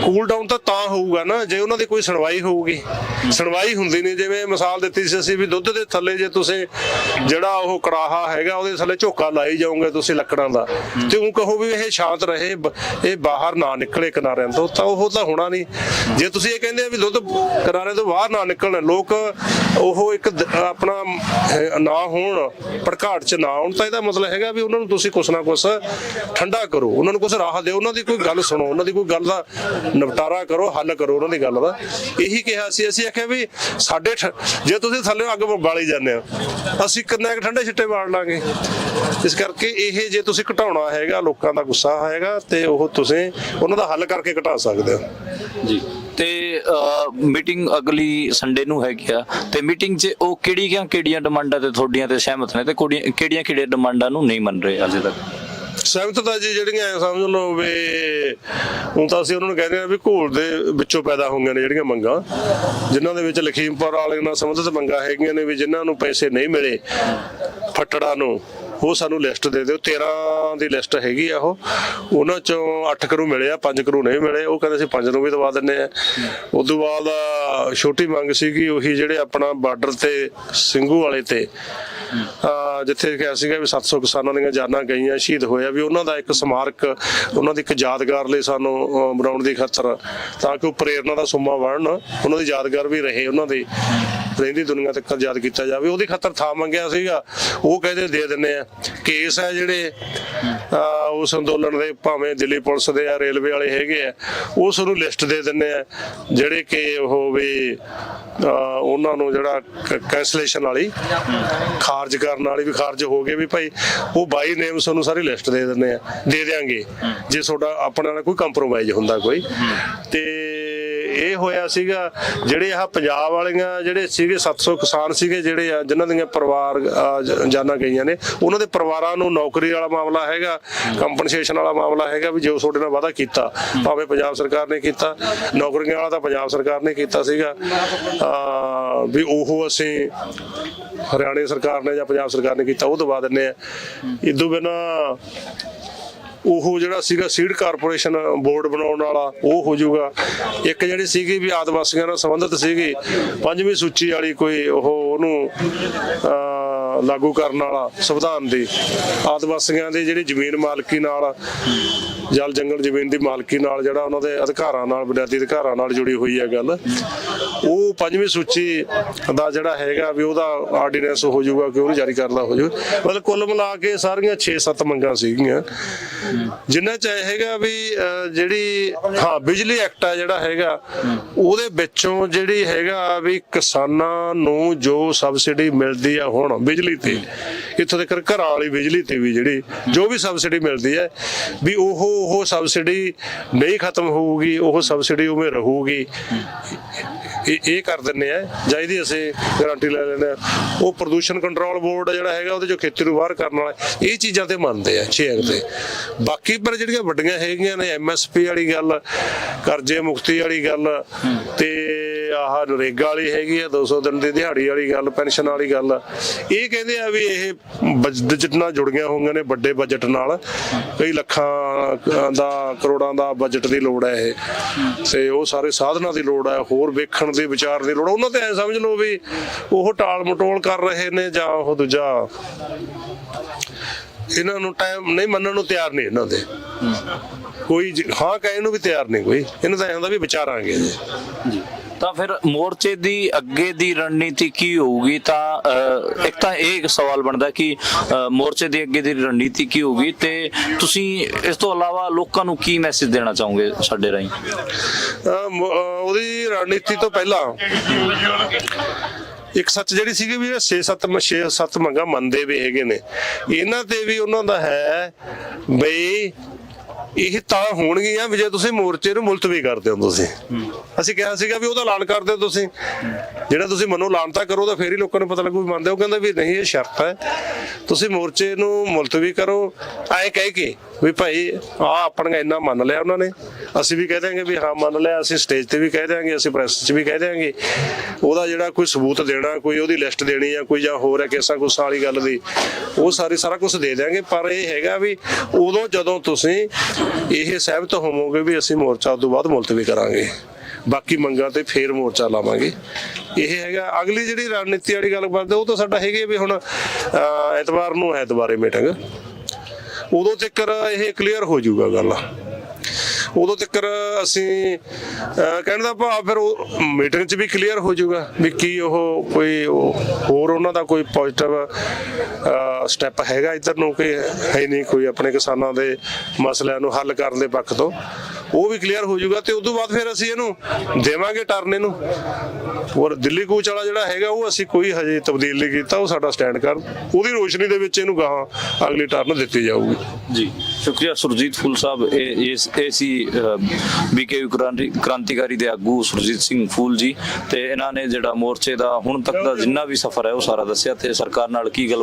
ਕੂਲ ਡਾਊਨ ਤਾਂ ਹੋਊਗਾ ਨਾ ਜੇ ਉਹਨਾਂ ਦੀ ਕੋਈ ਸੁਣਵਾਈ ਹੋਊਗੀ। ਸੁਣਵਾਈ ਹੁੰਦੀ ਨਹੀਂ। ਜਿਵੇਂ ਮਿਸਾਲ ਦਿੱਤੀ ਸੀ ਅਸੀਂ ਵੀ ਦੁੱਧ ਦੇ ਥੱਲੇ ਜੇ ਤੁਸੀਂ ਜਿਹੜਾ ਉਹ ਕੜਾਹਾ ਹੈਗਾ ਉਹਦੇ ਥੱਲੇ ਝੋਕਾ ਲਾਈ ਜਾਓਗੇ ਤੁਸੀਂ ਲੱਕੜਾਂ ਦਾ, ਤੇ ਉਹ ਕਹੋ ਵੀ ਇਹ ਸ਼ਾਂਤ ਰਹੇ, ਇਹ ਬਾਹਰ ਨਾ ਨਿਕਲੇ ਕਿਨਾਰਿਆਂ ਤੋਂ, ਤਾਂ ਉਹ ਤਾਂ ਹੋਣਾ ਨਹੀਂ। ਜੇ ਤੁਸੀਂ ਇਹ ਕਹਿੰਦੇ ਆ ਵੀ ਦੁੱਧ ਕਿਨਾਰੇ ਤੋਂ ਬਾਹਰ ਨਾ ਨਿਕਲਣ, ਲੋਕ ਉਹ ਇੱਕ ਆਪਣਾ ਨਾ ਹੋਣ, ਭੜਕਾਟ ਚ ਨਾ ਆਉਣ, ਤਾਂ ਇਹਦਾ ਮਤਲਬ ਹੈਗਾ ਵੀ ਉਹਨਾਂ ਨੂੰ ਤੁਸੀਂ ਕੁਛ ਨਾ ਕੁਛ ਠੰਡਾ ਕਰੋ, ਉਹਨਾਂ ਨੂੰ ਕੁਛ ਰਾਹਤ ਦਿਓ, ਉਹਨਾਂ ਦੀ ਕੋਈ ਗੱਲ ਸੁਣੋ, ਉਹਨਾਂ ਦੀ ਕੋਈ ਗੱਲ ਦਾ ਨਿਪਟਾਰਾ ਕਰੋ, ਹੱਲ ਕਰੋ ਉਹਨਾਂ ਦੀ ਗੱਲ ਦਾ। ਇਹੀ ਕਿਹਾ ਸੀ ਅਸੀਂ। ਆਖਿਆ ਵੀ ਸਾਡੇ ਜੇ ਤੁਸੀਂ ਥੱਲੇ ਅੱਗ ਬਾਲੀ ਜਾਂਦੇ ਹੋ ਅਸੀਂ ਕਿੰਨੇ ਕੁ ਠੰਡੇ ਛਿੱਟੇ ਬਾਲ ਲਾਂਗੇ। ਇਸ ਕਰਕੇ ਇਹ ਜੇ ਤੁਸੀਂ ਘਟਾਉਣਾ ਹੈਗਾ ਲੋਕਾਂ ਦਾ ਗੁੱਸਾ ਹੈਗਾ ਤੇ ਉਹ ਤੁਸੀਂ ਉਹਨਾਂ ਦਾ ਹੱਲ ਕਰਕੇ ਘਟਾ ਸਕਦੇ ਹੋ ਜੀ। ਤੇ ਮੀਟਿੰਗ ਅਗਲੀ ਸੰਡੇ ਨੂੰ ਹੈਗੀ ਆ, ਤੇ ਮੀਟਿੰਗ 'ਚ ਉਹ ਕਿਹੜੀਆਂ ਡਿਮਾਂਡਾਂ ਤੇ ਤੁਹਾਡੀਆਂ ਤੇ ਸਹਿਮਤ ਨੇ ਤੇ ਕਿਹੜੀਆਂ ਡਿਮਾਂਡਾਂ ਨੂੰ ਨਹੀਂ ਮੰਨ ਰਹੇ ਅਜੇ ਤੱਕ? ਸਹਿਮਤਤਾ ਜੀ ਜਿਹੜੀਆਂ ਐਂ ਸਮਝ ਲਓ ਵੀ ਹੁਣ ਤਾਂ ਅਸੀਂ ਉਹਨਾਂ ਨੂੰ ਕਹਿੰਦੇ ਆ ਵੀ ਘੋਲ ਦੇ ਵਿੱਚੋਂ ਪੈਦਾ ਹੋਈਆਂ ਨੇ ਜਿਹੜੀਆਂ ਮੰਗਾਂ, ਜਿਨ੍ਹਾਂ ਦੇ ਵਿੱਚ ਲਖੀਮਪੁਰ ਵਾਲੇ ਨਾਲ ਸੰਬੰਧਿਤ ਮੰਗਾਂ ਹੈਗੀਆਂ ਨੇ ਵੀ ਜਿਨ੍ਹਾਂ ਨੂੰ ਪੈਸੇ ਨਹੀਂ ਮਿਲੇ ਫੱਟੜਾਂ ਨੂੰ, ਉਹ ਸਾਨੂੰ ਲਿਸਟ ਦੇ ਦਿਓ। 13 ਦੀ ਲਿਸਟ ਹੈਗੀ ਆ, ਉਹਨਾਂ ਚੋਂ 8 ਕਰੋੜ ਮਿਲੇ ਆ, 5 ਕਰੋੜ ਨਹੀਂ ਮਿਲੇ। ਉਹ ਕਹਿੰਦੇ ਅਸੀਂ 5 ਨੂੰ ਵੀ ਦਵਾ ਦਿੰਦੇ ਆ। ਉਸ ਤੋਂ ਬਾਅਦ ਛੋਟੀ ਮੰਗ ਸੀਗੀ ਉਹੀ ਜਿਹੜੇ ਆਪਣਾ ਬਾਰਡਰ ਤੇ ਸਿੰਘੂ ਵਾਲੇ ਤੇ ਜਿੱਥੇ ਕਿਹਾ ਸੀਗਾ ਵੀ 700 ਕਿਸਾਨਾਂ ਦੀਆਂ ਜਾਨਾਂ ਗਈਆਂ, ਸ਼ਹੀਦ ਹੋਇਆ, ਵੀ ਉਹਨਾਂ ਦਾ ਇੱਕ ਸਮਾਰਕ, ਉਹਨਾਂ ਦੀ ਇੱਕ ਯਾਦਗਾਰ ਲਈ ਸਾਨੂੰ ਬਣਾਉਣ ਦੀ ਖਾਤਰ, ਤਾਂ ਕਿ ਉਹ ਪ੍ਰੇਰਨਾ ਦਾ ਸੁਮਾ ਬਣਨ, ਉਹਨਾਂ ਦੀ ਯਾਦਗਾਰ ਵੀ ਰਹੇ, ਉਹਨਾਂ ਦੀ ਰਹਿੰਦੀ ਦੁਨੀਆ ਤੱਕ ਯਾਦ ਕੀਤਾ ਜਾਵੇ। ਉਹਦੀ ਖਾਤਰ ਥਾਂ ਮੰਗਿਆ ਸੀਗਾ, ਉਹ ਕਹਿੰਦੇ ਦੇ ਦਿੰਦੇ ਆ। ਕੇਸ ਹੈ ਜਿਹੜੇ ਉਸ ਅੰਦੋਲਨ ਦੇ, ਭਾਵੇਂ ਦਿੱਲੀ ਪੁਲਿਸ ਦੇ ਆ, ਰੇਲਵੇ ਵਾਲੇ ਹੈਗੇ ਆ, ਉਸ ਨੂੰ ਲਿਸਟ ਦੇ ਦਿੰਦੇ ਆ ਜਿਹੜੇ ਕਿ ਉਹ ਵੀ ਉਹਨਾਂ ਨੂੰ ਜਿਹੜਾ ਕੈਂਸਲੇਸ਼ਨ ਵਾਲੀ, ਖਾਰਜ ਕਰਨ ਵਾਲੀ ਵੀ ਖਾਰਜ ਹੋ ਗਏ ਵੀ ਭਾਈ, ਉਹ ਬਾਈ ਨੇਮ ਸਾਨੂੰ ਸਾਰੀ ਲਿਸਟ ਦੇ ਦਿੰਦੇ ਆ, ਦੇ ਦਿਆਂਗੇ ਜੇ ਤੁਹਾਡਾ ਆਪਣੇ ਨਾਲ ਕੋਈ ਕੰਪਰੋਮਾਈਜ਼ ਹੁੰਦਾ ਕੋਈ। ਤੇ ਇਹ ਹੋਇਆ ਸੀਗਾ ਜਿਹੜੇ ਆਹ ਪੰਜਾਬ ਵਾਲੀਆਂ ਜਿਹੜੇ ਸੀਗੇ 700 ਕਿਸਾਨ ਸੀਗੇ ਜਿਹੜੇ ਆ ਜਿਨ੍ਹਾਂ ਦੀਆਂ ਪਰਿਵਾਰ ਜਾਨਾਂ ਗਈਆਂ ਨੇ, ਉਹਨਾਂ ਦੇ ਪਰਿਵਾਰਾਂ ਨੂੰ ਨੌਕਰੀ ਵਾਲਾ ਮਾਮਲਾ ਹੈਗਾ, ਕੰਪਨਸੇਸ਼ਨ ਵਾਲਾ ਮਾਮਲਾ ਹੈਗਾ ਵੀ ਜੋ ਤੁਹਾਡੇ ਨਾਲ ਵਾਅਦਾ ਕੀਤਾ, ਭਾਵੇਂ ਪੰਜਾਬ ਸਰਕਾਰ ਨੇ ਕੀਤਾ, ਨੌਕਰੀਆਂ ਵਾਲਾ ਤਾਂ ਪੰਜਾਬ ਸਰਕਾਰ ਨੇ ਕੀਤਾ ਸੀਗਾ, ਵੀ ਉਹ ਅਸੀਂ ਹਰਿਆਣਾ ਸਰਕਾਰ ਨੇ ਜਾਂ ਪੰਜਾਬ ਸਰਕਾਰ ਨੇ ਕੀਤਾ, ਉਹ ਦਵਾ ਦਿੰਦੇ ਆ। ਇਦੋਂ ਬਿਨਾਂ ਉਹ ਜਿਹੜਾ ਸੀਗਾ ਸੀਡ ਕਾਰਪੋਰੇਸ਼ਨ ਬੋਰਡ ਬਣਾਉਣ ਵਾਲਾ, ਉਹ ਹੋ ਜਾਊਗਾ। ਇੱਕ ਜਿਹੜੀ ਸੀਗੀ ਵੀ ਆਦਿਵਾਸੀਆਂ ਨਾਲ ਸੰਬੰਧਿਤ ਸੀਗੀ 5ਵੀਂ ਸੂਚੀ ਵਾਲੀ, ਕੋਈ ਉਹਨੂੰ ਲਾਗੂ ਕਰਨ ਵਾਲਾ ਸੰਵਿਧਾਨ ਦੀ, ਆਦਿਵਾਸੀਆਂ ਦੀ ਜਿਹੜੀ ਜ਼ਮੀਨ ਮਾਲਕੀ ਨਾਲ, ਜਲ ਜੰਗਲ ਜ਼ਮੀਨ ਦੀ ਮਾਲਕੀ ਨਾਲ, ਜਿਹੜਾ ਉਹਨਾਂ ਦੇ ਅਧਿਕਾਰਾਂ ਨਾਲ, ਬੁਨਿਆਦੀ ਅਧਿਕਾਰਾਂ ਨਾਲ ਜੁੜੀ ਹੋਈ ਹੈ ਗੱਲ, ਉਹ 5ਵੀਂ ਸੂਚੀ ਦਾ ਜਿਹੜਾ ਹੈਗਾ ਵੀ ਉਹਦਾ ਆਰਡੀਨੈਂਸ ਹੋ ਜਾਊਗਾ ਕਿ ਉਹਨੂੰ ਜਾਰੀ ਕਰਦਾ ਹੋ ਜਾਊ। ਮਤਲਬ ਕੁੱਲ ਮਿਲਾ ਕੇ ਸਾਰੀਆਂ 6-7 ਮੰਗਾਂ ਸੀਗੀਆਂ, ਜਿੰਨਾ ਚ ਹੈਗਾ ਵੀ ਜਿਹੜੀ ਬਿਜਲੀ ਐਕਟ ਆ ਜਿਹੜਾ ਹੈਗਾ, ਉਹਦੇ ਵਿੱਚੋਂ ਜਿਹੜੀ ਹੈਗਾ ਵੀ ਕਿਸਾਨਾਂ ਨੂੰ ਜੋ ਸਬਸਿਡੀ ਮਿਲਦੀ ਆ ਹੁਣ ਬਿਜਲੀ ਤੇ, ਇੱਥੋਂ ਤੱਕ ਘਰਾਂ ਵਾਲੀ ਬਿਜਲੀ ਤੇ ਵੀ ਜਿਹੜੀ ਜੋ ਵੀ ਸਬਸਿਡੀ ਮਿਲਦੀ ਹੈ ਵੀ ਉਹ ਸਬਸਿਡੀ ਨਹੀਂ ਖਤਮ ਹੋਊਗੀ, ਉਹ ਸਬਸਿਡੀ ਉਵੇਂ ਰਹੂਗੀ। ਇਹ ਕਰ ਦਿੰਦੇ ਆ ਜਾਂ ਇਹਦੀ ਅਸੀਂ ਗਾਰੰਟੀ ਲੈ ਲੈਂਦੇ ਆ। ਉਹ ਪ੍ਰਦੂਸ਼ਣ ਕੰਟਰੋਲ ਬੋਰਡ ਜਿਹੜਾ ਹੈਗਾ ਉਹਦੇ ਚੋਂ ਖੇਤੀ ਨੂੰ ਬਾਹਰ ਕਰਨ ਵਾਲਾ, ਇਹ ਚੀਜ਼ਾਂ ਤੇ ਮੰਨਦੇ ਆ 6 ਐਕਟ ਤੇ। ਬਾਕੀ ਪਰ ਜਿਹੜੀਆਂ ਵੱਡੀਆਂ ਹੈਗੀਆਂ ਨੇ, MSP ਵਾਲੀ ਗੱਲ, ਕਰਜ਼ੇ ਮੁਕਤੀ ਵਾਲੀ ਗੱਲ, ਤੇ ਆਹ ਨਰੇਗਾ ਵਾਲੀ ਹੈਗੀ ਆ 200 ਦਿਨ ਦੀ ਦਿਹਾੜੀ ਵਾਲੀ ਗੱਲ, ਪੈਨਸ਼ਨ ਵਾਲੀ ਗੱਲ, ਇਹ ਕਹਿੰਦੇ ਆ ਵੀ ਇਹ ਬਜਟ ਨਾਲ ਜੁੜੀਆਂ ਹੋਈਆਂ ਨੇ, ਵੱਡੇ ਬਜਟ ਨਾਲ, ਕਈ ਲੱਖਾਂ ਦਾ ਕਰੋੜਾਂ ਦਾ ਬਜਟ ਦੀ ਲੋੜ ਹੈ ਇਹ, ਤੇ ਉਹ ਸਾਰੇ ਸਾਧਨਾਂ ਦੀ ਲੋੜ ਹੈ, ਹੋਰ ਵੇਖਣ ਦੇ ਵਿਚਾਰ ਦੀ ਲੋੜ। ਉਹਨਾਂ ਤੇ ਐ ਸਮਝ ਲਓ ਵੀ ਉਹ ਟਾਲ ਮਟੋਲ ਕਰ ਰਹੇ ਨੇ, ਜਾਂ ਉਹ ਦੂਜਾ ਇਹਨਾਂ ਨੂੰ ਟਾਈਮ ਨਹੀਂ ਮੰਨਣ ਨੂੰ ਤਿਆਰ ਨਹੀਂ, ਇਹਨਾਂ ਦੇ ਕੋਈ ਹਾਂ ਕਹਿਣ ਨੂੰ ਵੀ ਤਿਆਰ ਨਹੀਂ ਕੋਈ, ਇਹਨਾਂ ਦਾ ਇਹ ਹੁੰਦਾ ਵੀ ਵਿਚਾਰਾਂਗੇ ਜੀ। ਤਾਂ ਫਿਰ ਮੋਰਚੇ ਦੀ ਅੱਗੇ ਦੀ ਰਣਨੀਤੀ ਕੀ ਹੋਊਗੀ? ਤਾਂ ਇੱਕ ਤਾਂ ਇਹ ਸਵਾਲ ਬਣਦਾ ਕਿ ਮੋਰਚੇ ਦੀ ਅੱਗੇ ਦੀ ਰਣਨੀਤੀ ਕੀ ਹੋਊਗੀ, ਤੇ ਤੁਸੀਂ ਇਸ ਤੋਂ ਇਲਾਵਾ ਲੋਕਾਂ ਨੂੰ ਕੀ ਮੈਸੇਜ ਦੇਣਾ ਚਾਹੋਗੇ ਸਾਡੇ ਰਾਹੀਂ? ਉਹਦੀ ਰਣਨੀਤੀ ਤੋਂ ਪਹਿਲਾਂ ਇੱਕ ਸੱਚ ਜਿਹੜੀ ਸੀਗੀ ਵੀ 6-7 ਮੰਗਾਂ ਮੰਨਦੇ ਵੀ ਹੈਗੇ ਨੇ, ਇਹਨਾਂ ਤੇ ਵੀ ਉਹਨਾਂ ਦਾ ਹੈ ਬਈ ਇਹ ਤਾਂ ਹੋਣਗੀਆਂ ਵੀ ਜੇ ਤੁਸੀਂ ਮੋਰਚੇ ਨੂੰ ਮੁਲਤਵੀ ਕਰਦੇ ਹੋ। ਤੁਸੀਂ ਅਸੀਂ ਕਿਹਾ ਸੀਗਾ ਵੀ ਉਹਦਾ ਐਲਾਨ ਕਰ ਦਿਓ, ਤੁਸੀਂ ਜਿਹੜਾ ਤੁਸੀਂ ਮਨੋਂ ਐਲਾਨ ਤਾਂ ਕਰੋ ਤਾਂ ਫੇਰ ਹੀ ਲੋਕਾਂ ਨੂੰ ਪਤਾ ਲੱਗੂ ਵੀ ਮੰਨਦੇ। ਉਹ ਕਹਿੰਦਾ ਵੀ ਨਹੀਂ, ਇਹ ਸ਼ਰਤ ਹੈ, ਤੁਸੀਂ ਮੋਰਚੇ ਨੂੰ ਮੁਲਤਵੀ ਕਰੋ, ਐਂ ਕਹਿ ਕੇ ਵੀ ਭਾਈ ਆਪਣਾ ਇੰਨਾ ਮੰਨ ਲਿਆ ਉਹਨਾਂ ਨੇ, ਅਸੀਂ ਵੀ ਕਹਿ ਦਿਆਂਗੇ ਵੀ ਹਾਂ ਮੰਨ ਲਿਆ, ਅਸੀਂ ਸਟੇਜ ਤੇ ਵੀ ਕਹਿ ਦਿਆਂਗੇ, ਅਸੀਂ ਪ੍ਰੈਸ 'ਚ ਵੀ ਕਹਿ ਦਿਆਂਗੇ। ਉਹਦਾ ਜਿਹੜਾ ਕੋਈ ਸਬੂਤ ਦੇਣਾ, ਕੋਈ ਉਹਦੀ ਲਿਸਟ ਦੇਣੀ ਆ, ਕੋਈ ਜਾਂ ਹੋਰ ਹੈ ਕੇਸਾਂ ਕੁਸਾਂ ਵਾਲੀ ਗੱਲ ਦੀ, ਉਹ ਸਾਰਾ ਕੁਝ ਦੇ ਦਿਆਂਗੇ। ਪਰ ਇਹ ਹੈਗਾ ਵੀ ਉਦੋਂ ਜਦੋਂ ਤੁਸੀਂ ਇਹ ਸਹਿਮਤ ਹੋਵੋਗੇ ਵੀ ਅਸੀਂ ਮੋਰਚਾ ਤੋਂ ਬਾਅਦ ਮੁਲਤਵੀ ਕਰਾਂਗੇ, ਬਾਕੀ ਮੰਗਾਂ ਤੇ ਫੇਰ ਮੋਰਚਾ ਲਾਵਾਂਗੇ। ਇਹ ਹੈਗਾ ਅਗਲੀ ਜਿਹੜੀ ਰਣਨੀਤੀ ਵਾਲੀ ਗੱਲ ਕਰਦੇ, ਉਹ ਤਾਂ ਸਾਡਾ ਹੈਗੇ ਵੀ ਹੁਣ ਐਤਵਾਰ ਨੂੰ ਹੈ ਦੁਬਾਰੇ ਮੀਟਿੰਗ, ਉਦੋਂ ਤੱਕ ਇਹ ਕਲੀਅਰ ਹੋ ਜਾਊਗਾ ਗੱਲ। ਉਦੋਂ ਤੱਕ ਅਸੀਂ ਕਹਿਣ ਦਾ ਭਾਵ ਫਿਰ ਮੀਟਿੰਗ 'ਚ ਵੀ ਕਲੀਅਰ ਹੋ ਜਾਊਗਾ ਵੀ ਕੀ ਉਹ ਕੋਈ ਹੋਰ ਉਹਨਾਂ ਦਾ ਕੋਈ ਪੋਜ਼ਿਟਿਵ ਸਟੈਪ ਹੈਗਾ ਇੱਧਰ ਨੂੰ ਕਿ ਹੈ ਨਹੀਂ, ਕੋਈ ਆਪਣੇ ਕਿਸਾਨਾਂ ਦੇ ਮਸਲਿਆਂ ਨੂੰ ਹੱਲ ਕਰਨ ਦੇ ਪੱਖ ਤੋਂ, ਉਹ ਵੀ ਕਲੀਅਰ ਹੋ ਜਾਊਗਾ। ਤੇ ਉਸ ਤੋਂ ਬਾਅਦ ਫਿਰ ਅਸੀਂ ਇਹਨੂੰ ਦੇਵਾਂਗੇ ਟਰਨ ਇਹਨੂੰ। ਔਰ ਦਿੱਲੀ ਕੂਚ ਵਾਲਾ ਜਿਹੜਾ ਹੈਗਾ ਉਹ ਅਸੀਂ ਕੋਈ ਹਜੇ ਤਬਦੀਲ ਨਹੀਂ ਕੀਤਾ, ਉਹ ਸਾਡਾ ਸਟੈਂਡ ਕਰ, ਉਹਦੀ ਰੋਸ਼ਨੀ ਦੇ ਵਿੱਚ ਇਹਨੂੰ ਗਾਹਾਂ ਅਗਲੀ ਟਰਨ ਦਿੱਤੀ ਜਾਊਗੀ ਜੀ। ਸ਼ੁਕਰੀਆ ਸੁਰਜੀਤ ਫੂਲ ਸਾਹਿਬ। ਇਹ ਸੀ BKU ਕ੍ਰਾਂਤੀਕਾਰੀ ਦੇ ਆਗੂ ਸੁਰਜੀਤ ਸਿੰਘ ਫੂਲ ਜੀ, ਤੇ ਇਹਨਾਂ ਨੇ ਜਿਹੜਾ ਮੋਰਚੇ ਦਾ ਹੁਣ ਤੱਕ ਦਾ ਜਿੰਨਾ ਵੀ ਸਫ਼ਰ ਹੈ ਉਹ ਸਾਰਾ ਦੱਸਿਆ, ਤੇ ਸਰਕਾਰ ਨਾਲ ਕੀ ਗੱਲ